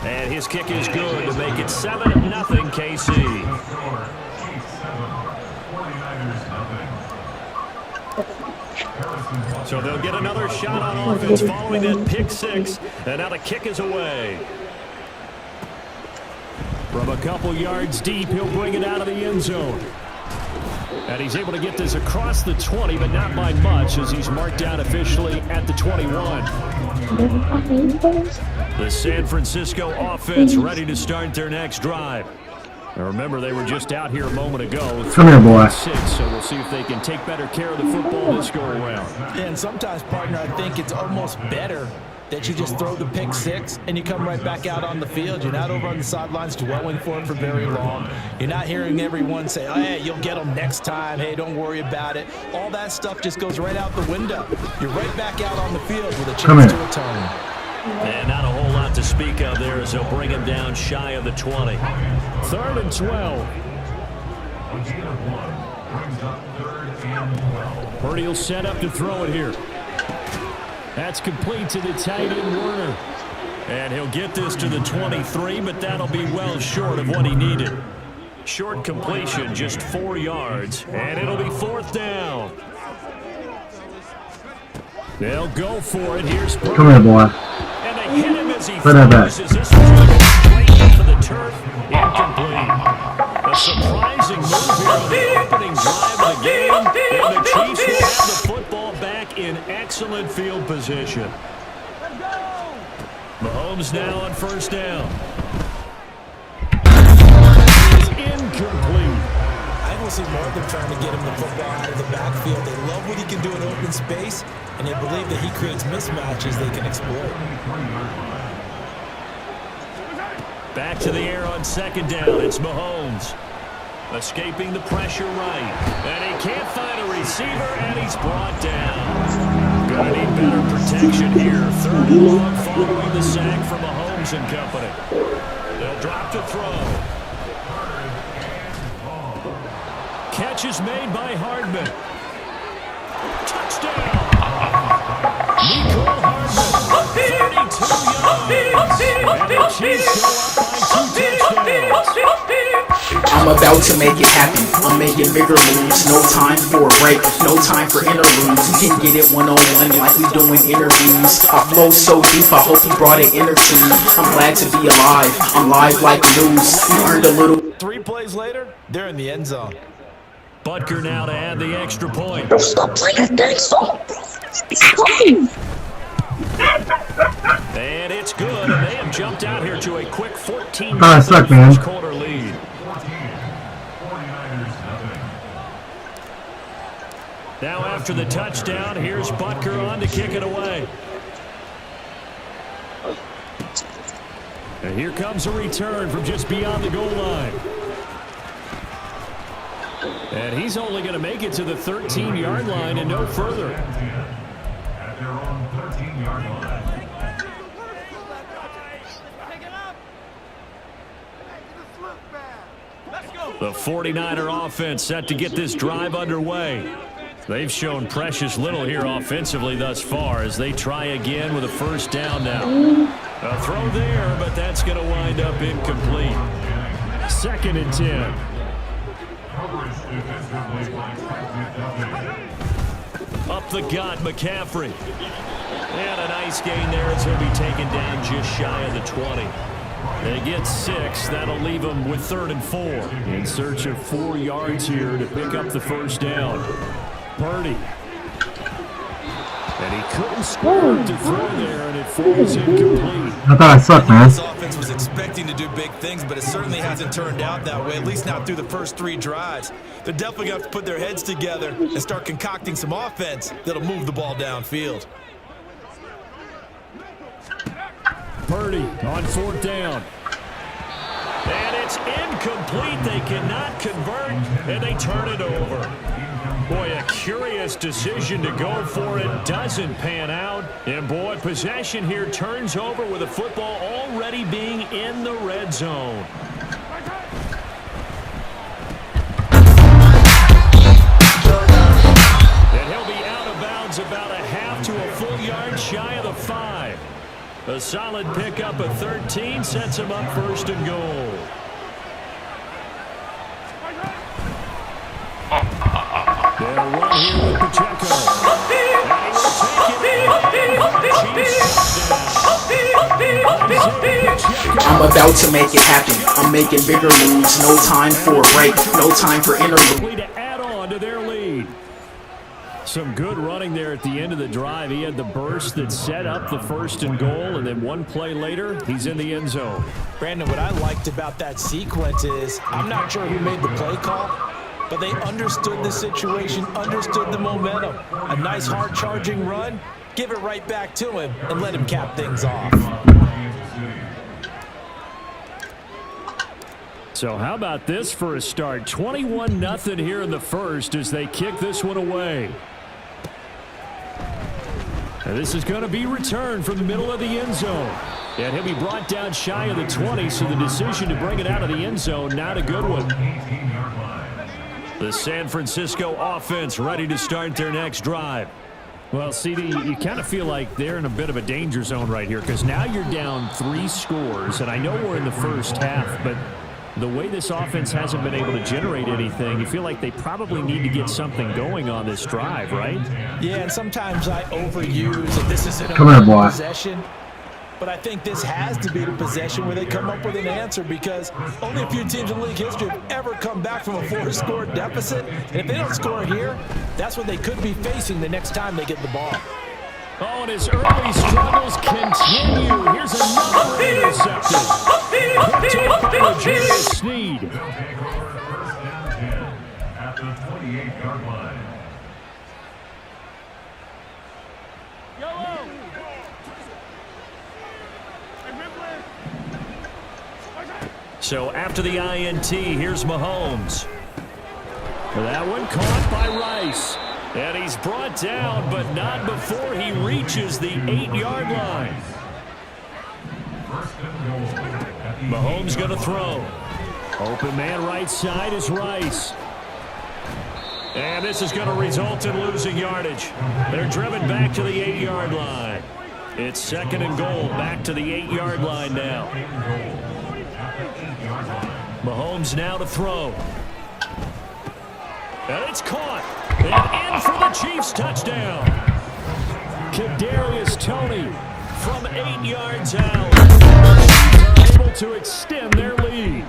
And his kick is good to make it 7-0 KC. So they'll get another shot on offense following that pick six. And now the kick is away. From a couple yards deep, he'll bring it out of the end zone. And he's able to get this across the 20, but not by much, as he's marked down officially at the 21. The San Francisco offense ready to start their next drive. Now remember, they were just out here a moment ago. Come here, boy. So we'll see if they can take better care of the football this go around. And sometimes, partner, I think it's almost better that you just throw the pick six and you come right back out on the field. You're not over on the sidelines dwelling for it for very long. You're not hearing everyone say, oh, hey, you'll get them next time. Hey, don't worry about it. All that stuff just goes right out the window. You're right back out on the field with a chance to atone. And not a whole lot to speak of there as they'll bring him down shy of the 20. 3rd and 12. Purdy will set up to throw it here. That's complete to the tight end Warner. And he'll get this to the 23, but that'll be well short of what he needed. Short completion, just 4 yards, and it'll be 4th down. They'll go for it. Here's Burke. Come here, boy. And they hit him as he Put that back. throws. This one's going to go straight into the turf. Incomplete. A surprising move here on the opening drive of the game. And the Chiefs will have the football back in excellent field position. Mahomes now on first down. It's incomplete. I don't see more of them trying to get him the football out of the backfield. They love what he can do in open space, and they believe that he creates mismatches they can exploit. Back to the air on second down. It's Mahomes. Escaping the pressure right. And he can't find a receiver, and he's brought down. Gonna need better protection here. Third and long following the sack from Mahomes and company. They'll drop to throw. Catch is made by Hardman. Touchdown! Nico Hardman, 32 yards. And the Chiefs go up by 2 touchdowns. I'm about to make it happen. I'm making bigger moves. No time for a break. No time for interludes. You can get it one-on-one like we doing interviews. I flow so deep, I hope you brought an inner tube. I'm glad to be alive. I'm live like news. You earned a little. 3 plays later, they're in the end zone. Butker now to add the extra point. Stop playing that song. And it's good, and they have jumped out here to a quick 14 suck, man. first quarter lead. 49ers nothing. Now after the touchdown, here's Butker on to kick it away. And here comes a return from just beyond the goal line. And he's only going to make it to the 13-yard line and no further. At their own 13-yard line. The 49er offense set to get this drive underway. They've shown precious little here offensively thus far as they try again with a first down now. A throw there, but that's going to wind up incomplete. 2nd and 10. Up the gut, McCaffrey. And a nice gain there as he'll be taken down just shy of the 20. They get 6. That'll leave them with 3rd and 4. In search of 4 yards here to pick up the first down. Purdy. And he couldn't score to throw there, and it falls incomplete. I thought I sucked, man. This offense was expecting to do big things, but it certainly hasn't turned out that way, at least not through the first 3 drives. They're definitely going to have to put their heads together and start concocting some offense that'll move the ball downfield. Purdy on 4th down. And it's incomplete. They cannot convert, and they turn it over. Boy, a curious decision to go for it. Doesn't pan out. And, boy, possession here turns over with the football already being in the red zone. And he'll be out of bounds about a half to a full yard shy of the 5. A solid pickup of 13 sets him up 1st and goal. They'll run here with Pacheco. I'm about to make it happen. I'm making bigger moves. No time for a break. No time for interlude. To add on to their lead. Some good running there at the end of the drive. He had the burst that set up the 1st and goal, and then 1 play later, he's in the end zone. Brandon, what I liked about that sequence is I'm not sure who made the play call, but they understood the situation, understood the momentum. A nice hard-charging run, give it right back to him, and let him cap things off. So how about this for a start? 21-0 here in the first as they kick this one away. And this is going to be returned from the middle of the end zone. And he'll be brought down shy of the 20, so the decision to bring it out of the end zone, not a good one. The San Francisco offense ready to start their next drive. Well, CD, you kind of feel like they're in a bit of a danger zone right here because now you're down 3 scores, and I know we're in the first half, but The way this offense hasn't been able to generate anything, you feel like they probably need to get something going on this drive, right? Yeah, and sometimes I overuse that this is an possession. But I think this has to be the possession where they come up with an answer, because only a few teams in league history have ever come back from a 4-score deficit. And if they don't score here, that's what they could be facing the next time they get the ball. Oh, and his early struggles continue. Here's another intercepted. Picked off by L'Jarius Sneed. They'll take over first and 10 at the 28-yard line. So after the INT, here's Mahomes. That one caught by Rice. And he's brought down, but not before he reaches the 8-yard line. Mahomes going to throw. Open man right side is Rice. And this is going to result in losing yardage. They're driven back to the 8-yard line. It's 2nd and goal, back to the 8-yard line now. Mahomes now to throw. And it's caught. And in for the Chiefs touchdown. Kadarius Toney from 8 yards out. They're able to extend their lead.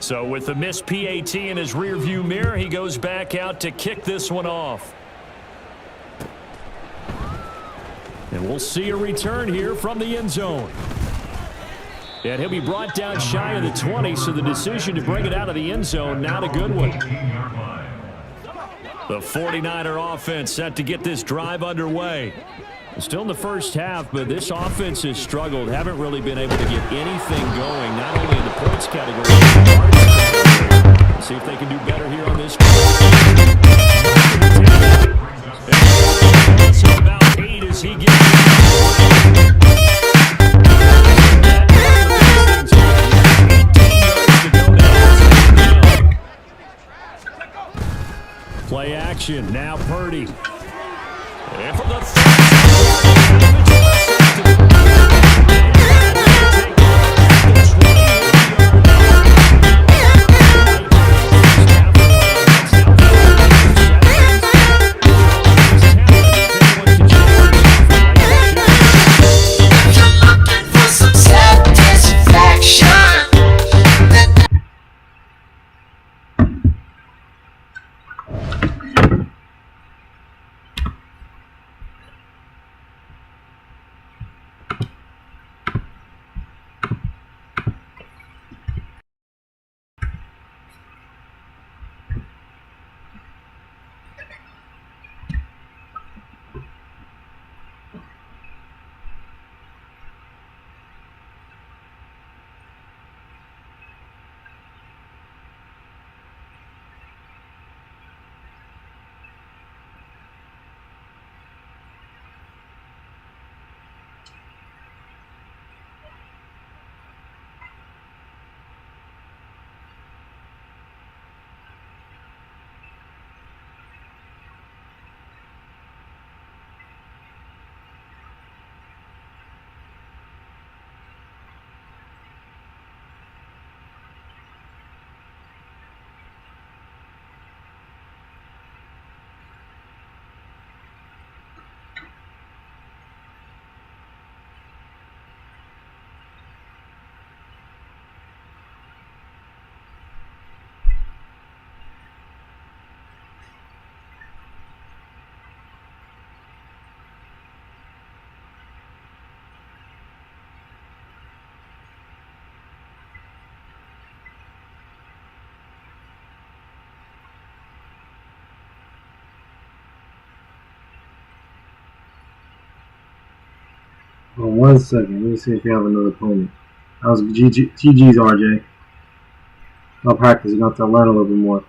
So with the missed PAT in his rearview mirror, he goes back out to kick this one off. And we'll see a return here from the end zone. And he'll be brought down shy of the 20, so the decision to bring it out of the end zone, not a good one. The 49er offense set to get this drive underway. Still in the first half, but this offense has struggled. Haven't really been able to get anything going, not only in the points category, but in the yards category. See if they can do better here on this. So about 8 as he gets. Play action, now Purdy. And from the Oh, 1 second. Let me see if you have another opponent. That was GG's, RJ. I'll practice. You got to learn a little bit more.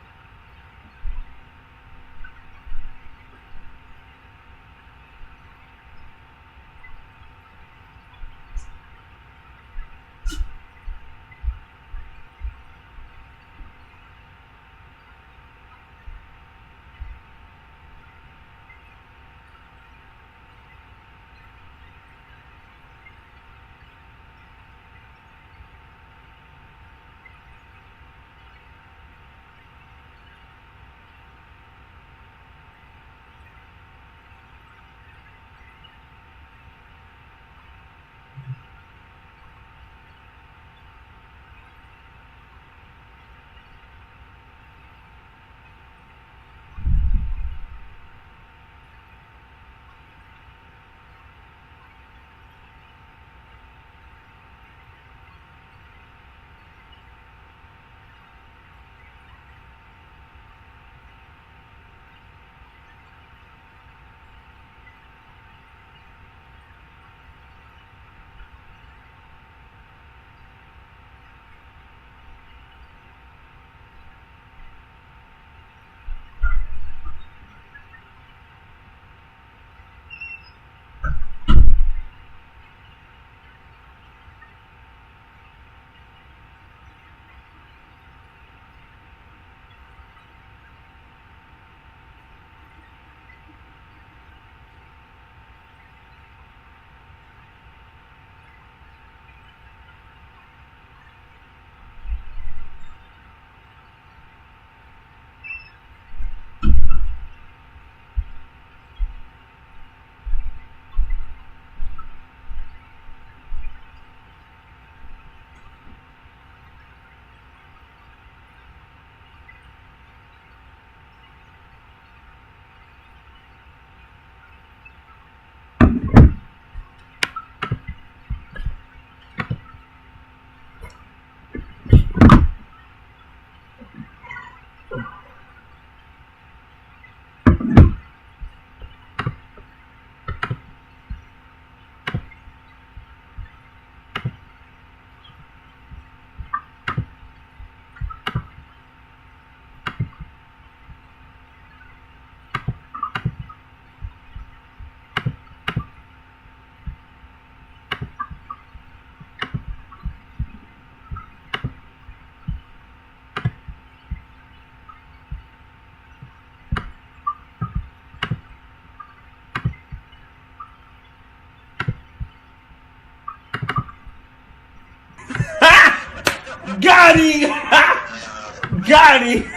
Got him!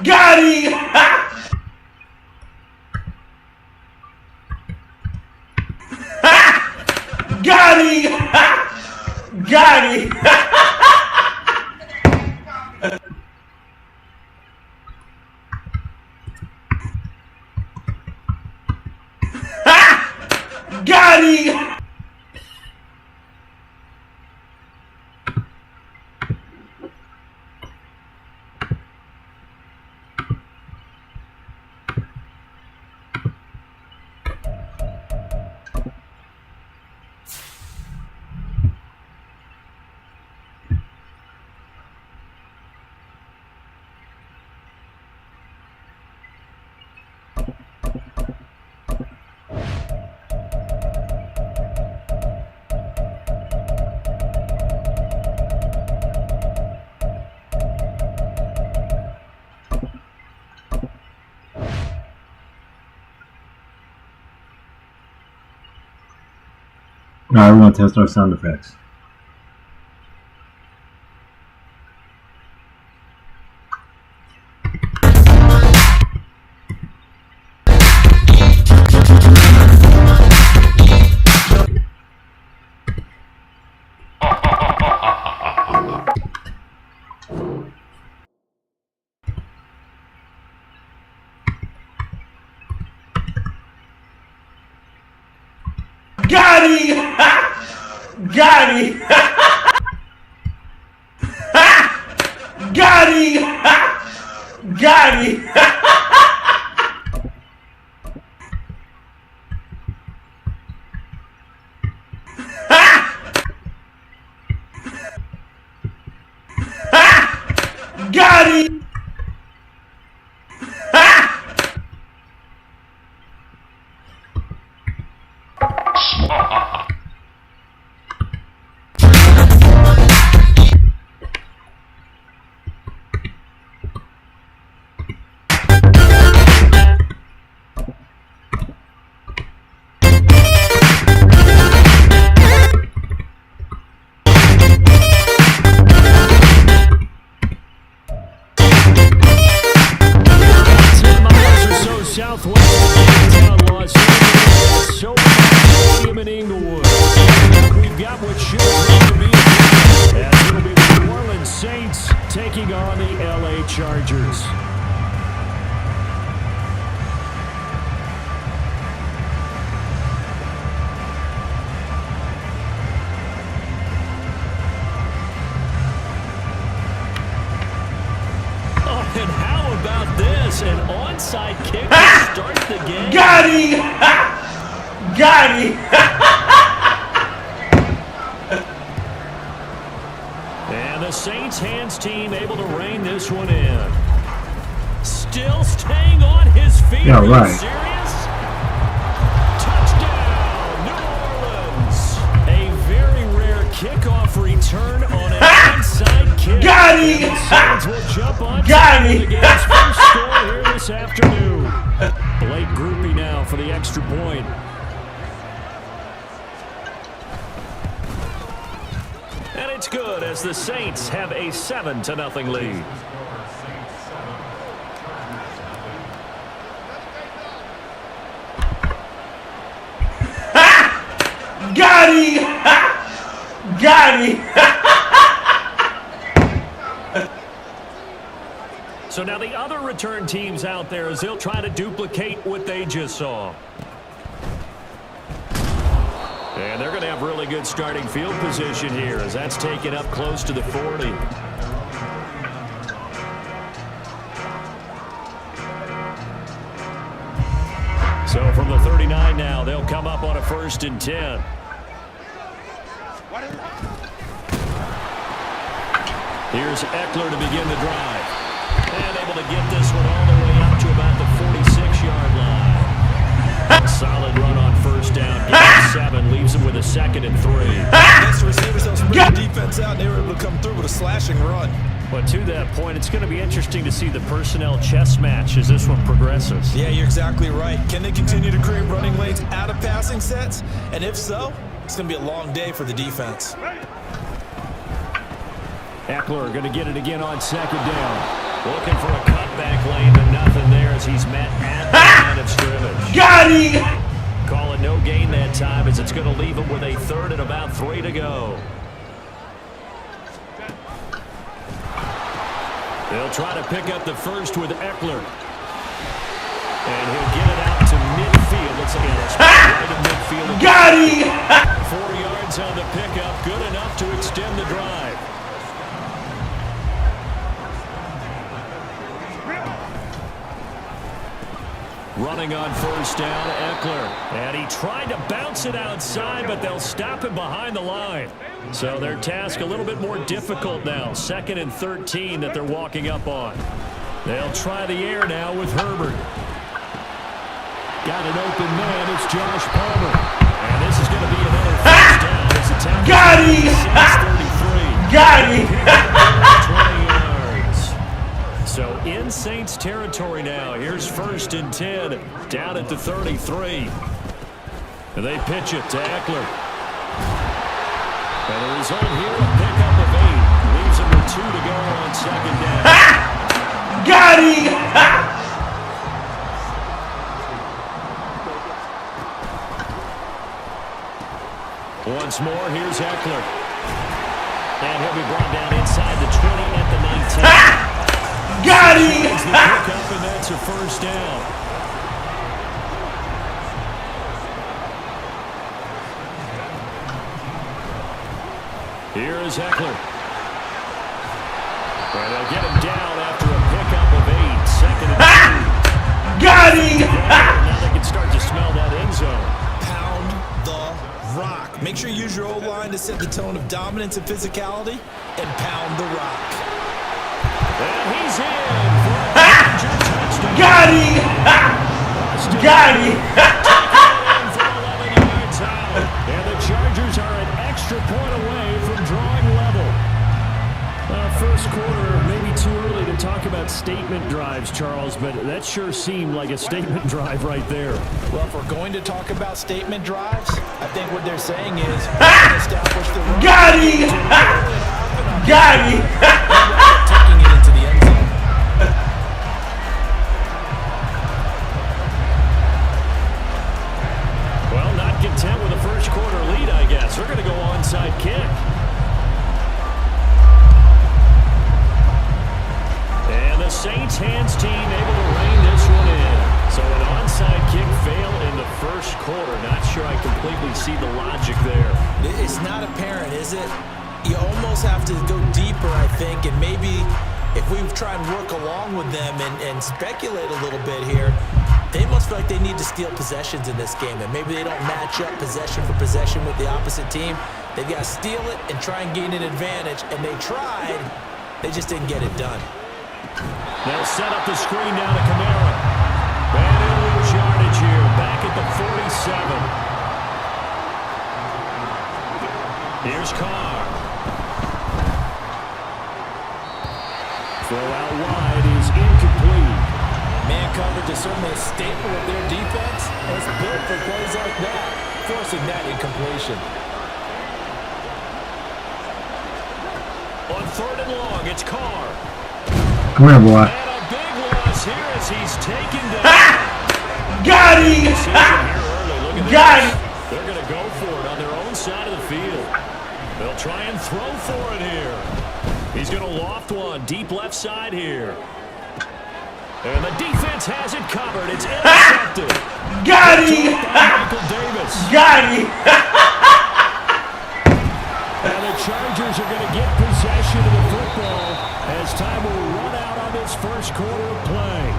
Got him! Got him! Got him! Got him! Alright, we're gonna test our sound effects. Got him! Got him! Got him! Got him! Got him! Southwest down Los Angeles, so stadium in Inglewood. We've got what should be as it'll be the New Orleans Saints taking on the LA Chargers. And how about this? An onside kick to start the game. Got him! Got him! And the Saints hands team able to rein this one in. Still staying on his feet. Yeah, Are you right. serious? Touchdown, New Orleans. A very rare kickoff return on an onside kick. Got him! Saints will jump on Got the him! game's first score here this afternoon. Blake Groupie now for the extra point. And it's good as the Saints have a 7-0 lead. Got him! Got him! So now the other return teams out there as they'll try to duplicate what they just saw. And they're going to have really good starting field position here as that's taken up close to the 40. So from the 39 now, they'll come up on a 1st and 10. Here's Eckler to begin the drive. And able to get this one all the way up to about the 46-yard line. A solid run on 1st down. Gain 7 leaves him with a 2nd and 3. Next receivers, they'll spread the defense out, and they were able to come through with a slashing run. But to that point, it's going to be interesting to see the personnel chess match as this one progresses. Yeah, you're exactly right. Can they continue to create running lanes out of passing sets? And if so, it's going to be a long day for the defense. Eckler going to get it again on 2nd down. Looking for a cutback lane, but nothing there as he's met at the line of scrimmage. Got him! Call it no gain that time as it's going to leave him with a 3rd and about 3 to go. They'll try to pick up the 1st with Eckler. And he'll get it out to midfield. Looks like it's right to midfield. Got him! 4 yards on the pickup. Good enough to extend the drive. Running on 1st down, Eckler. And he tried to bounce it outside, but they'll stop him behind the line. So their task a little bit more difficult now. 2nd and 13 that they're walking up on. They'll try the air now with Herbert. Got an open man. It's Josh Palmer. And this is going to be another 1st down. It's a tackle. Got him! 6:33. Got him! 20 yards. So in Saints territory now. Here's 1st and 10 down at the 33. And they pitch it to Eckler. And the result here, a pickup of 8. Leaves him with 2 to go on 2nd down. Got him! Once more, here's Eckler. And he'll be brought down inside the 20 at the 19. Got him! The pickup, and that's a 1st down. Here is Eckler. And they'll get him down after a pickup of 8. 2nd and 2. Got him! Now they can start to smell that end zone. Pound the rock. Make sure you use your O-line to set the tone of dominance and physicality, and pound the rock. And he's in for a touchdown. Got him! Got him! For 11 yards out. And the Chargers are an extra point away from drawing level. 1st quarter, maybe too early to talk about statement drives, Charles, but that sure seemed like a statement drive right there. Well, if we're going to talk about statement drives, I think what they're saying is establish the run. Got him! Got him! Taking it into the end zone. Well, not content with a 1st quarter lead, I guess. They're going to go onside kick. And the Saints hands team able to rein this one in. So an onside kick fail in the 1st quarter. Not sure I completely see the logic there. It's not apparent, is it? You almost have to go deeper, I think, and maybe if we try and work along with them and speculate a little bit here, they must feel like they need to steal possessions in this game, and maybe they don't match up possession for possession with the opposite team. They've got to steal it and try and gain an advantage, and they tried. They just didn't get it done. They'll set up the screen down to Kamara. And in lose yardage here, back at the 47. Here's Carr. Throw out wide is incomplete. Man coverage is certainly a staple of their defense, and it's built for plays like that, forcing that incompletion. On 3rd and long, it's Carr. Come here, boy. And a big loss here as he's taken down. Got him! Got him! They're going to go for it on their own side of the field. They'll try and throw for it here. He's going to loft one deep left side here. And the defense has it covered. It's intercepted. Got him! Michael Davis. Got him! Chargers are going to get possession of the football as time will run out on this first quarter of play.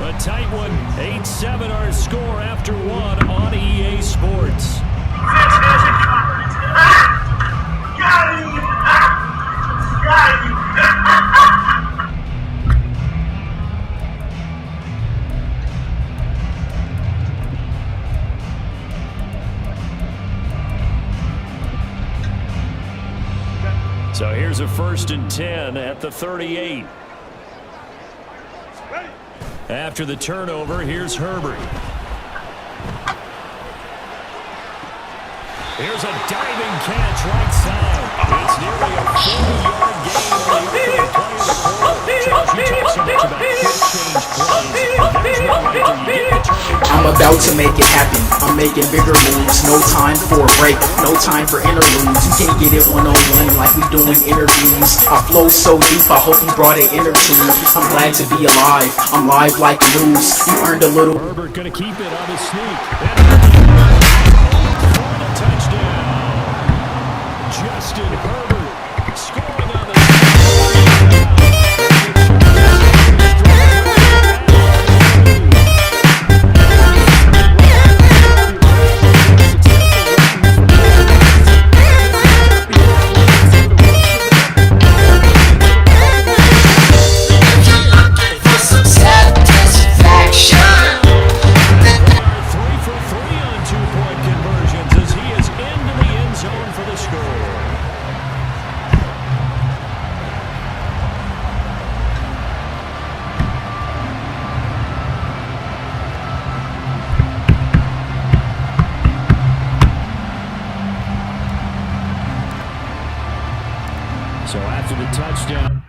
A tight one, 8-7 our score after one on EA Sports. So here's a 1st and 10 at the 38. After the turnover, here's Herbert. Here's a diving catch right side. It's nearly a 40-yard gain on the opening play of the quarter. Charles, you talk so much about quick change plays. There's one right where you get the turnover. I'm about to make it happen. I'm making bigger moves. No time for a break. No time for interludes. You can't get it one-on-one like we doing interviews. I flow so deep, I hope you brought an inner tube. I'm glad to be alive. I'm live like news. You earned a little. Herbert going to keep it on his sneak. Justin Herbert scoring on the So after the touchdown.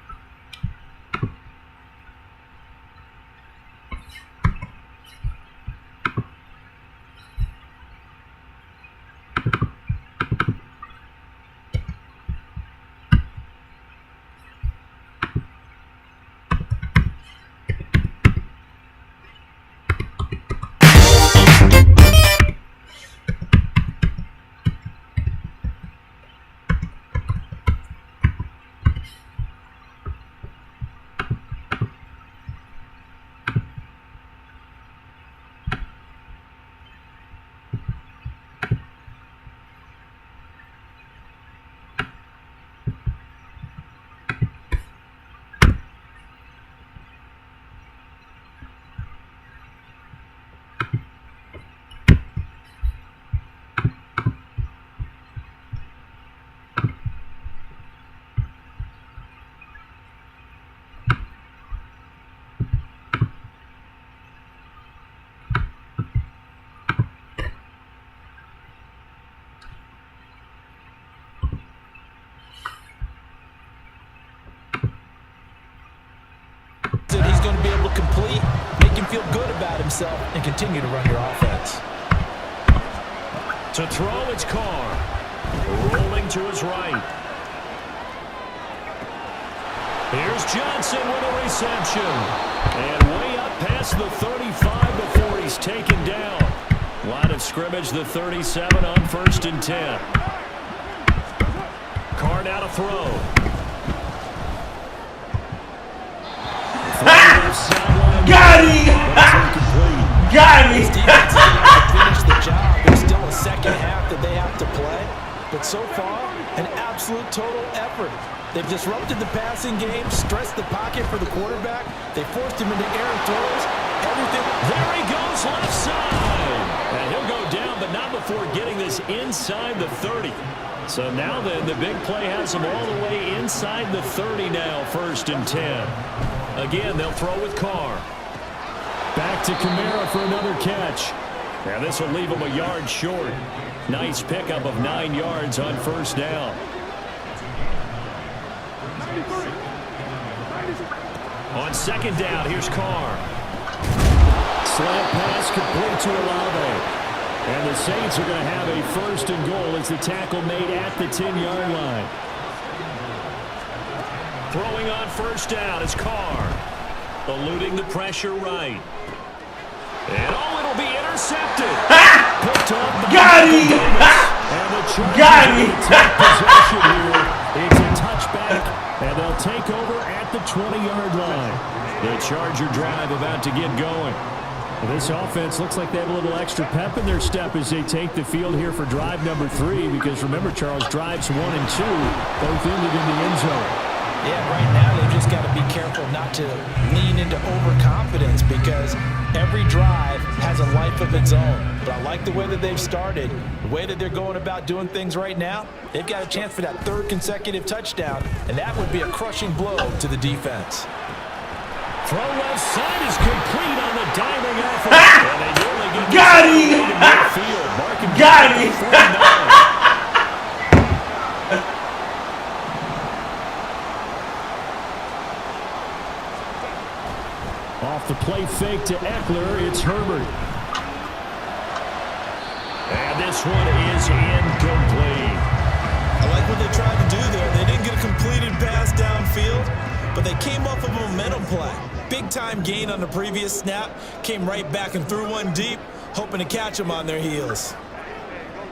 He's going to be able to complete, make him feel good about himself, and continue to run your offense. To throw, it's Carr. Rolling to his right. Here's Johnson with a reception. And way up past the 35 before he's taken down. Line of scrimmage, the 37 on 1st and 10. Carr now to throw. Got him! Got him! Finish the job. There's still a second half that they have to play. But so far, an absolute total effort. They've disrupted the passing game, stressed the pocket for the quarterback. They forced him into air throws. Everything. There he goes left side. And he'll go down, but not before getting this inside the 30. So now then, the big play has him all the way inside the 30 now, 1st and 10. Again, they'll throw with Carr. Back to Kamara for another catch. And this will leave him a yard short. Nice pickup of 9 yards on 1st down. On 2nd down, here's Carr. Slant pass complete to Olave. And the Saints are going to have a 1st and goal as the tackle made at the 10-yard line. Throwing on 1st down is Carr. Eluding the pressure right. And it'll be intercepted. Got him! And the Chargers Got me. take possession here. It's a touchback, and they'll take over at the 20-yard line. The Charger drive about to get going. Well, this offense looks like they have a little extra pep in their step as they take the field here for drive number 3, because remember, Charles, drives 1 and 2 both ended in the end zone. Yeah, right now they've just got to be careful not to lean into overconfidence, because every drive has a life of its own. But I like the way that they've started, the way that they're going about doing things right now. They've got a chance for that 3rd consecutive touchdown, and that would be a crushing blow to the defense. Throw left side is complete on the diving effort. And they nearly get Got him! Got him! Off the play fake to Eckler, it's Herbert. And this one is incomplete. I like what they tried to do there. They didn't get a completed pass downfield, but they came off of a momentum play. Big-time gain on the previous snap, came right back and threw one deep, hoping to catch them on their heels.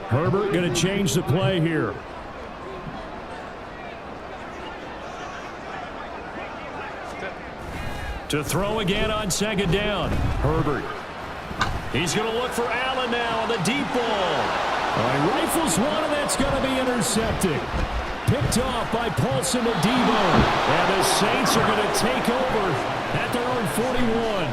Herbert going to change the play here. To throw again on 2nd down. Herbert. He's going to look for Allen now on the deep ball. He rifles one, and that's going to be intercepted. Picked off by Paulson Adebo. And the Saints are going to take over at their own 41.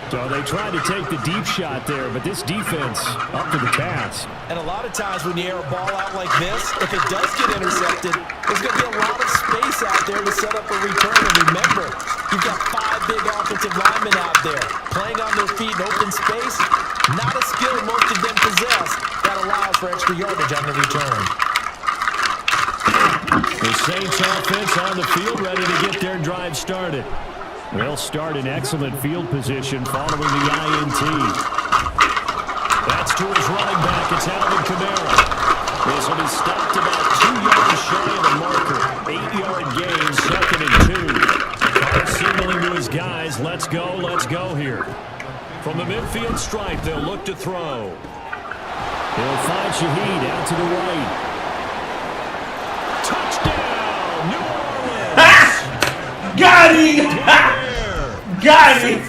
So they tried to take the deep shot there, but this defense up to the task. And a lot of times when you air a ball out like this, if it does get intercepted, there's going to be a lot of space out there to set up a return. And remember, you've got 5 big offensive linemen out there playing on their feet in open space. Not a skill most of them possess that allows for extra yardage on the return. The Saints offense on the field, ready to get their drive started. They'll start in excellent field position following the INT. That's to his running back. It's Alvin Kamara. This will be stopped about 2 yards shy of the marker. 8-yard gain, 2nd and 2. Carr signaling to his guys, let's go here. From the midfield stripe, they'll look to throw. He'll find Shaheed out to the right. Touchdown, New Orleans! Got him! Got him!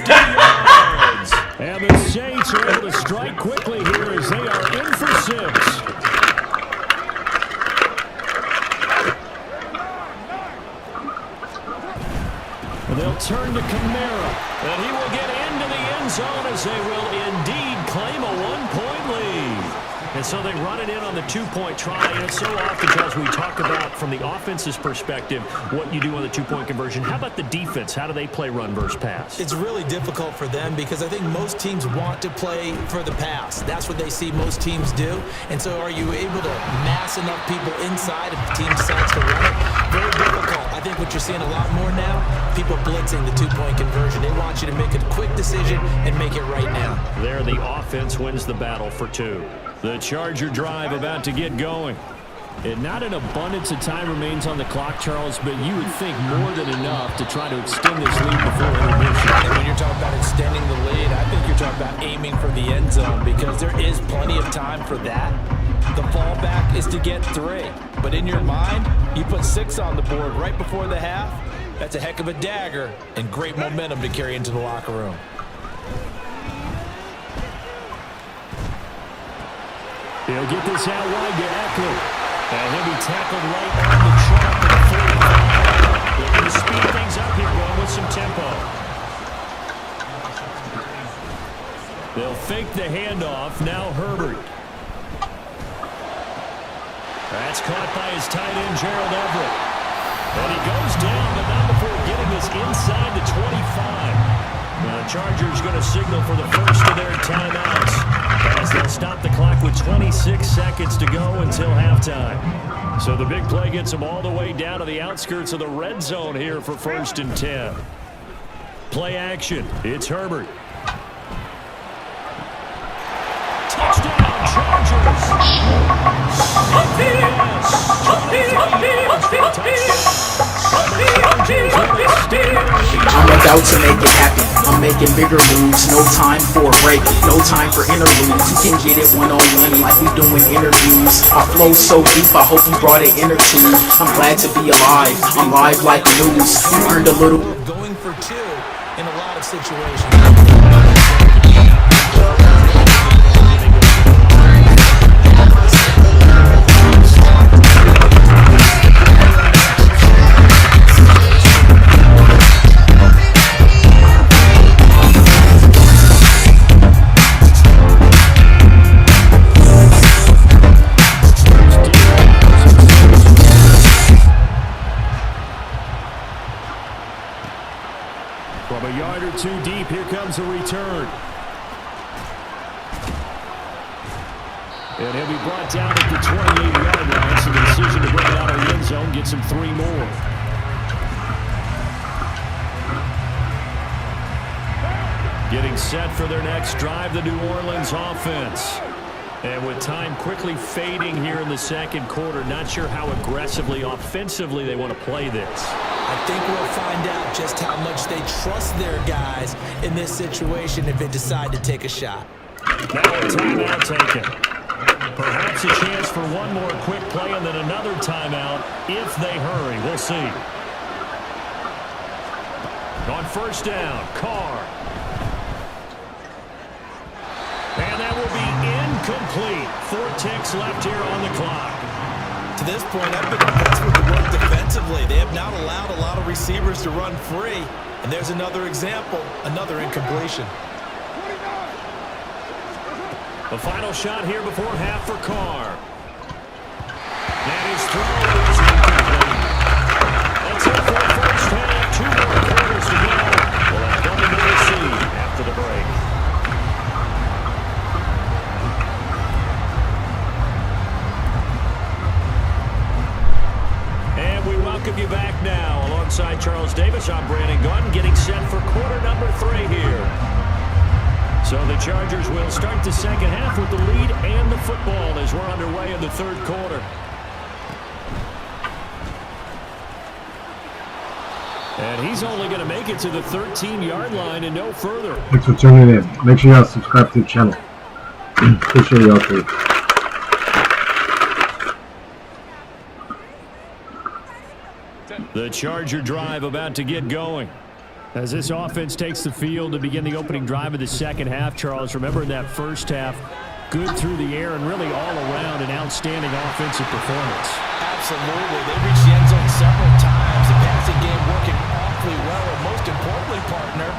And the Saints are able to strike quickly here as they are in for 6. And they'll turn to Kamara, and he will get into the end zone as they will indeed claim a 1-point lead. And so they run it in on the 2-point try. And it's so often, Charles, we talk about from the offense's perspective what you do on the 2-point conversion. How about the defense? How do they play run versus pass? It's really difficult for them because I think most teams want to play for the pass. That's what they see most teams do. And so are you able to mass enough people inside if the team decides to run it? Very difficult. I think what you're seeing a lot more now, people blitzing the 2-point conversion. They want you to make a quick decision and make it right now. There, the offense wins the battle for 2. The Charger drive about to get going. And not an abundance of time remains on the clock, Charles, but you would think more than enough to try to extend this lead before intermission. And when you're talking about extending the lead, I think you're talking about aiming for the end zone because there is plenty of time for that. The fallback is to get 3. But in your mind, you put 6 on the board right before the half. That's a heck of a dagger and great momentum to carry into the locker room. He'll get this out wide to Eckler. And he'll be tackled right on the track of the 45. Looking to speed things up here, going with some tempo. They'll fake the handoff. Now Herbert. That's caught by his tight end, Gerald Everett. And he goes down, but not before getting this inside the 25. The Chargers going to signal for the first of their timeouts as they'll stop the clock with 26 seconds to go until halftime. So the big play gets them all the way down to the outskirts of the red zone here for 1st and 10. Play action. It's Herbert. Touchdown, Chargers! I'm about to make it happen. I'm making bigger moves. No time for a break, no time for interludes. You can get it one-on-one like we doing interviews. I flow so deep, I hope you brought an inner tube. I'm glad to be alive, I'm live like news. You earned a little. Going for two in a lot of situations. From a yard or two deep, here comes a return. And he'll be brought down at the 28-yard line, so the decision to bring it out of the end zone gets him 3 more. Getting set for their next drive, the New Orleans offense. And with time quickly fading here in the second quarter, not sure how aggressively, offensively they want to play this. I think we'll find out just how much they trust their guys in this situation if they decide to take a shot. Now a timeout taken. Perhaps a chance for one more quick play and then another timeout if they hurry. We'll see. On first down, Carr. And that will be incomplete. 4 ticks left here on the clock. To this point, I've been impressed with the work defensively. They have not allowed a lot of receivers to run free. And there's another example, another incompletion. The final shot here before half for Carr. And his throw is incomplete. That's it for the first half. 2 more quarters to go. We'll have plenty to see after the break. And we welcome you back now. Alongside Charles Davis, I'm Brandon Gordon, getting set for quarter number 3 here. So the Chargers will start the second half with the lead and the football as we're underway in the third quarter. And he's only going to make it to the 13-yard line and no further. Thanks for tuning in. Make sure y'all subscribe to the channel. Appreciate y'all too. The Charger drive about to get going. As this offense takes the field to begin the opening drive of the second half, Charles, remember in that first half, good through the air and really all around an outstanding offensive performance. Absolutely. They reached the end zone several times. The passing game working awfully well, and most importantly, partner.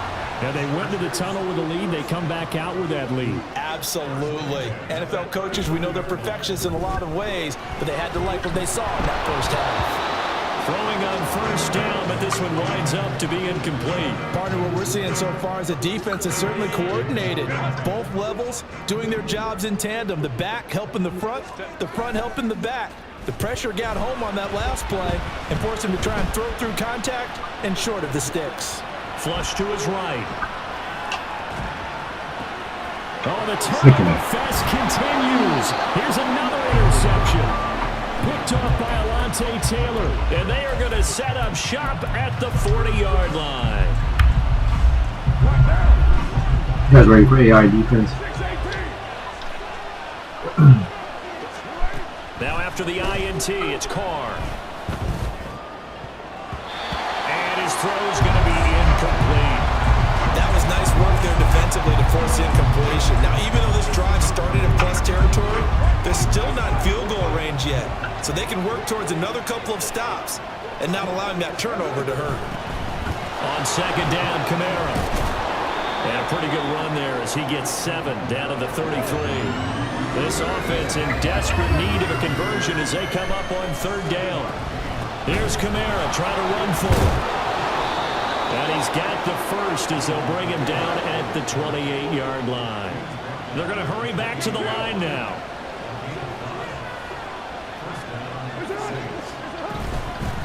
And they went to the tunnel with a lead. They come back out with that lead. Absolutely. NFL coaches, we know they're perfectionists in a lot of ways, but they had to like what they saw in that first half. Throwing on first down, but this one winds up to be incomplete. Partner, what we're seeing so far is a defense is certainly coordinated. Both levels doing their jobs in tandem. The back helping the front helping the back. The pressure got home on that last play and forced him to try and throw through contact and short of the sticks. Flush to his right. Oh, the turnover fest continues. Here's another interception. Picked off by Alontae Taylor. And they are going to set up shop at the 40-yard line. You guys ready for AI defense? Now after the INT, it's Carr. And his throw's going to be incomplete. That was nice work there defensively to force incompletion. Now, even though this drive started in plus territory, they're still not in field goal range yet. So they can work towards another couple of stops and not allowing that turnover to hurt. On second down, Kamara. And a pretty good run there as he gets 7 down to the 33. This offense in desperate need of a conversion as they come up on third down. Here's Kamara trying to run for it. And he's got the first as they'll bring him down at the 28-yard line. They're going to hurry back to the line now.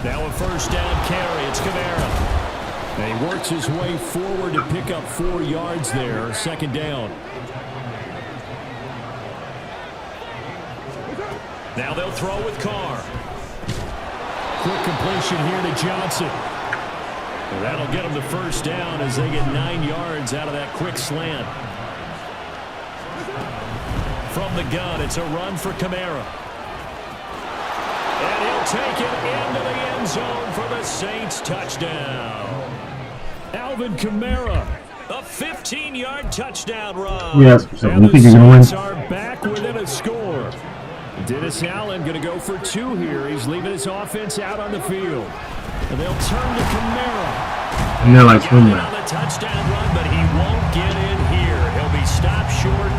Now a first down carry. It's Kamara. And he works his way forward to pick up 4 yards there. Second down. Now they'll throw with Carr. Quick completion here to Johnson. And that'll get them the first down as they get 9 yards out of that quick slant. From the gun, it's a run for Kamara. And he'll take it into the end zone for the Saints touchdown. Alvin Kamara, a 15-yard touchdown run. Yes, so and you think the you're going to Saints win? are back within a score. Dennis Allen going to go for 2 here. He's leaving his offense out on the field. And they'll turn to Kamara. And they're like, on the touchdown run, but he won't get in here. He'll be stopped short,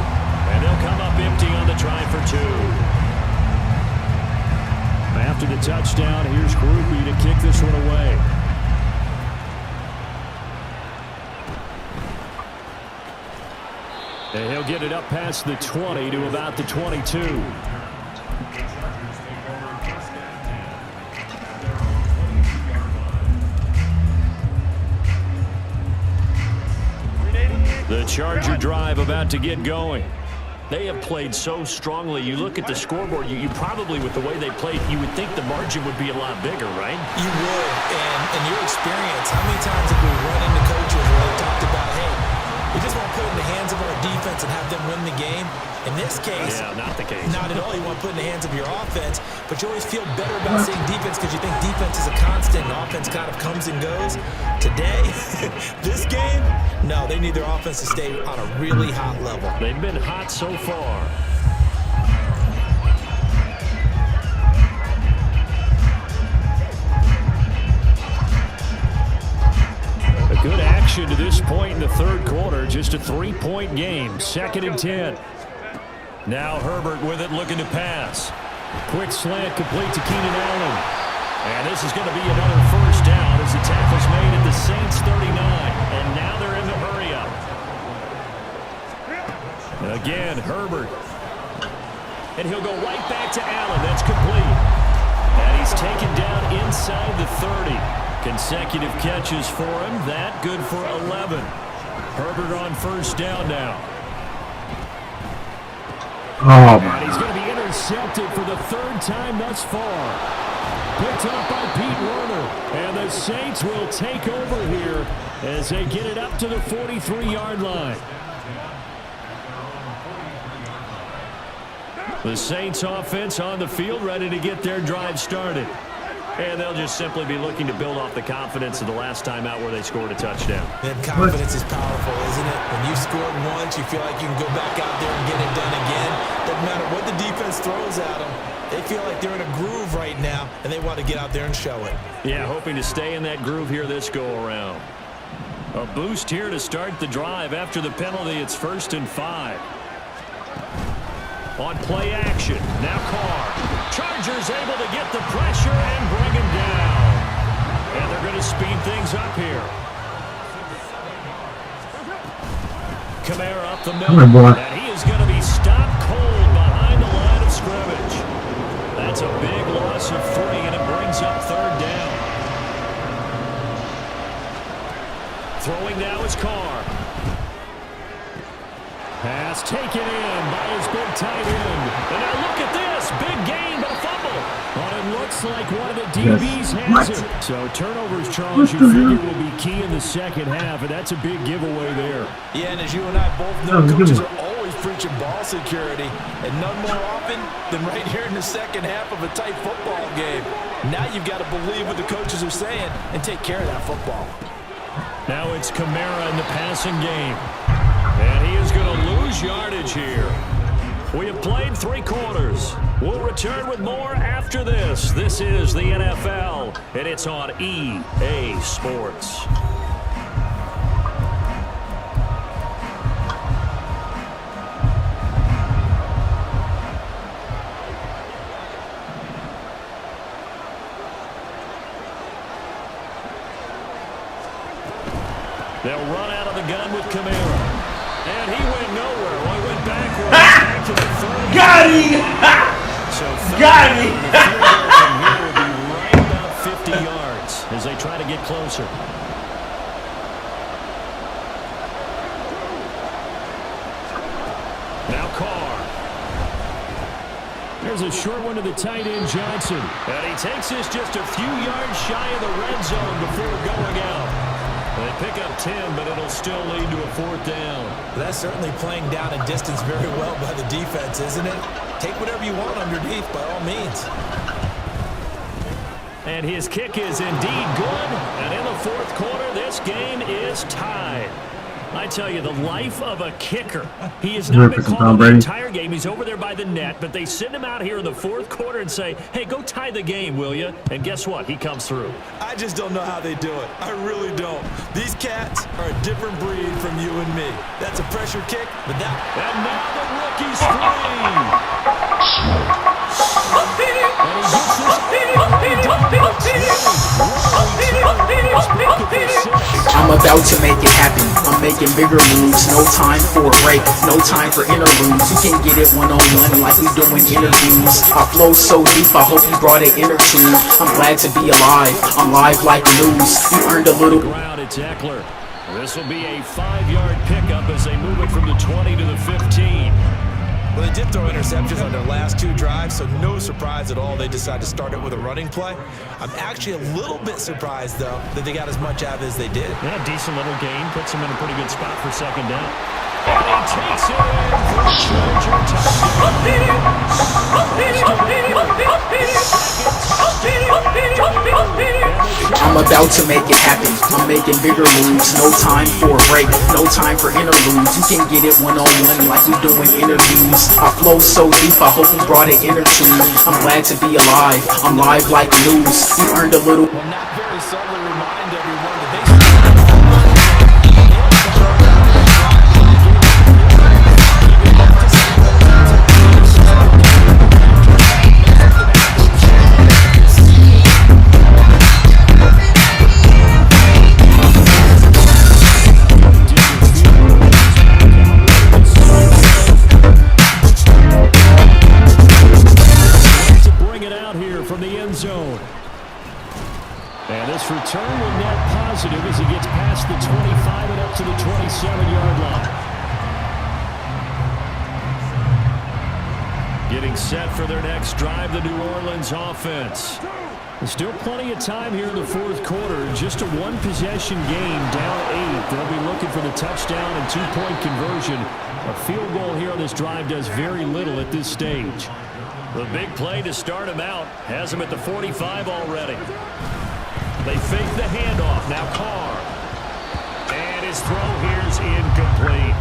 and they'll come up empty on the try for 2. After the touchdown, here's Groupie to kick this one away. And he'll get it up past the 20 to about the 22. The Charger drive about to get going. They have played so strongly. You look at the scoreboard, you probably, with the way they played, you would think the margin would be a lot bigger, right? You would, and in your experience, how many times have we run into coaches where they talked about, hey, we just want to put it in the hands of our defense and have them win the game? In this case, yeah, not the case. Not at all. You want to put it in the hands of your offense, but you always feel better about saying defense because you think defense is a constant and offense kind of comes and goes. Today, this game, no, they need their offense to stay on a really hot level. They've been hot so far. A good action to this point in the third quarter. Just a 3-point game. 2nd and 10. Now Herbert with it, looking to pass. Quick slant complete to Keenan Allen. And this is going to be another first down as the tackle's made at the Saints 39. And now they're in the hurry up. Again, Herbert. And he'll go right back to Allen. That's complete. And he's taken down inside the 30. Consecutive catches for him. That good for 11. Herbert on first down now. Oh, and he's going to be intercepted for the 3rd time thus far. Picked up by Pete Werner. And the Saints will take over here as they get it up to the 43-yard line. The Saints offense on the field, ready to get their drive started. And they'll just simply be looking to build off the confidence of the last time out where they scored a touchdown. And confidence is powerful, isn't it? When you scored once, you feel like you can go back out there and get it done again. Doesn't matter what the defense throws at them. They feel like they're in a groove right now, and they want to get out there and show it. Yeah, hoping to stay in that groove here this go-around. A boost here to start the drive. After the penalty, it's 1st and 5. On play action, now Carr. Chargers able to get the pressure and bring him down. And they're going to speed things up here. Kamara up the middle. And he is going to be stopped cold behind the line of scrimmage. That's a big loss of 3, and it brings up 3rd down. Throwing now is Carr. Pass taken in by his big tight end. And now look at this. Big gain, but a fumble. But it looks like one of the DBs has it. So turnovers, Charles, you figure will be key in the second half, and that's a big giveaway there. Yeah, and as you and I both know, coaches are always preaching ball security, and none more often than right here in the second half of a tight football game. Now you've got to believe what the coaches are saying and take care of that football. Now it's Kamara in the passing game. And he is going to lose yardage here. We have played 3 quarters. We'll return with more after this. This is the NFL, and it's on EA Sports. They'll run out of the gun with Kamara. And he went nowhere. Well, he went backwards. Back to the 30. Got him! So got him! The field goal from here will be right about 50 yards as they try to get closer. Now Carr. There's a short one to the tight end, Johnson. And he takes this just a few yards shy of the red zone before going out. They pick up 10, but it'll still lead to a 4th down. That's certainly playing down a distance very well by the defense, isn't it? Take whatever you want underneath, by all means. And his kick is indeed good. And in the 4th quarter, this game is tied. I tell you, the life of a kicker. He has not been called on the entire game. He's over there by the net, but they send him out here in the 4th quarter and say, hey, go tie the game, will you? And guess what? He comes through. I just don't know how they do it. I really don't. These cats are a different breed from you and me. That's a pressure kick, but that... And now the rookie's free. And he gets this I'm about to make it happen. I'm making bigger moves. No time for a break. No time for interludes. You can get it one-on-one like we doing interviews. I flow so deep, I hope you brought an inner tube. I'm glad to be alive. I'm live like news. You earned a little... Ground, it's Eckler. This will be a 5-yard pickup as they move it from the 20 to the 15. Well, they did throw interceptions on their last 2 drives, so no surprise at all they decided to start it with a running play. I'm actually a little bit surprised, though, that they got as much out of it as they did. Yeah, decent little gain. Puts them in a pretty good spot for 2nd down. And he takes it in for a Charger I'm about to make it happen. I'm making bigger moves. No time for a break. No time for interludes. You can get it one-on-one like we doing interviews. I flow so deep, I hope you brought an inner tube. I'm glad to be alive. I'm live like news. You earned a little... Well, not very subtly remind everyone that they... return will net positive as he gets past the 25 and up to the 27-yard line. Getting set for their next drive, the New Orleans offense. There's still plenty of time here in the 4th quarter. Just a 1-possession game, down 8. They'll be looking for the touchdown and 2-point conversion. A field goal here on this drive does very little at this stage. The big play to start him out has him at the 45 already. They fake the handoff. Now Carr. And his throw here's incomplete.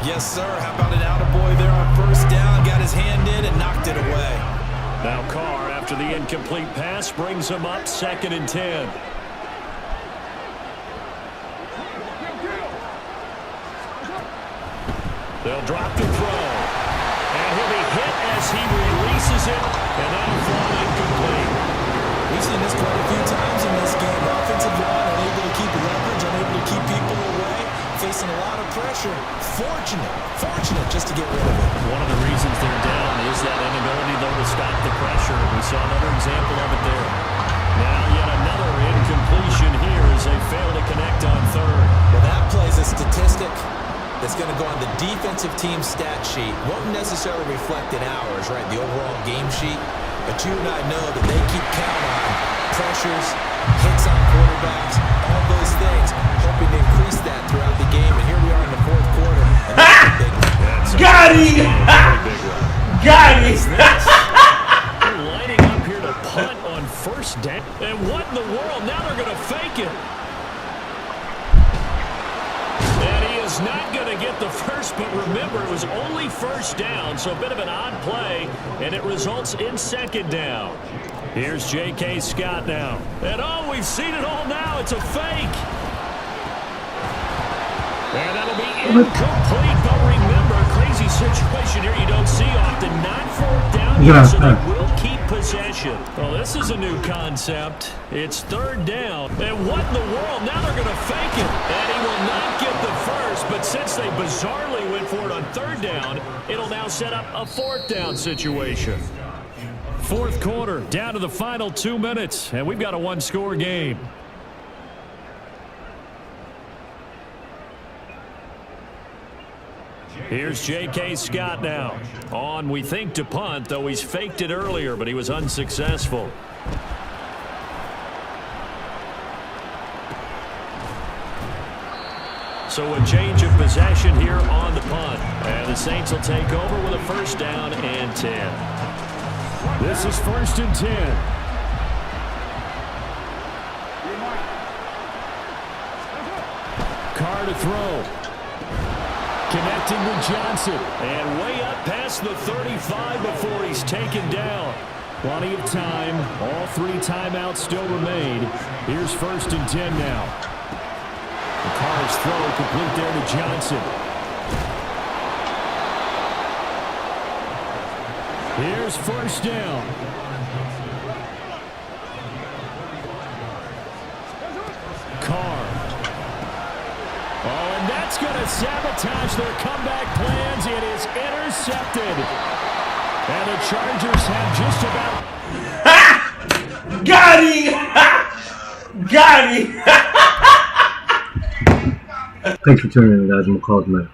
Yes, sir. How about an attaboy there on 1st down? Got his hand in and knocked it away. Now Carr, after the incomplete pass, brings him up 2nd and 10. They'll drop the throw. And he'll be hit as he releases it. And that'll fall incomplete. We've seen this quite a few times in this game. Offensive line unable to keep leverage, unable to keep people away, facing a lot of pressure. Fortunate just to get rid of it. One of the reasons they're down is that inability, though, to stop the pressure. We saw another example of it there. Now yet another incompletion here as they fail to connect on 3rd. Well, that plays a statistic that's going to go on the defensive team stat sheet. Won't necessarily reflect in ours, right, the overall game sheet. But you and I know that they keep count on pressures, hits on quarterbacks, all those things, hoping to increase that throughout the game. And here we are in the 4th quarter. And that's a big one. Got him! Got him! They're lining up here to punt on 1st down. And what in the world? Now they're going to fake it. And he is not going to get the first, but remember, it was only 1st down, so a bit of an odd play, and it results in 2nd down. Here's J.K. Scott now. And oh, we've seen it all now. It's a fake. And that'll be incomplete, but remember, crazy situation here you don't see often. Not 4th down yet, so they will keep possession. Well, this is a new concept. It's 3rd down. And what in the world? Now they're going to fake it. And he will not get the first, but since they bizarrely went for it on 3rd down, it'll now set up a 4th down situation. 4th quarter, down to the final 2 minutes, and we've got a 1-score game. Here's J.K. Scott now. On, we think, to punt, though he's faked it earlier, but he was unsuccessful. So a change of possession here on the punt. And the Saints will take over with a first down and 10. This is 1st and 10. Carr to throw. Connecting with Johnson. And way up past the 35 before he's taken down. Plenty of time. All 3 timeouts still remain. Here's 1st and 10 now. Carr's throw complete there to Johnson. Here's 1st down. Carr. Oh, and that's going to sabotage their comeback plans. It is intercepted. And the Chargers have just about... Ha! Got him! Got him! Thanks for tuning in, guys. McCall's Night.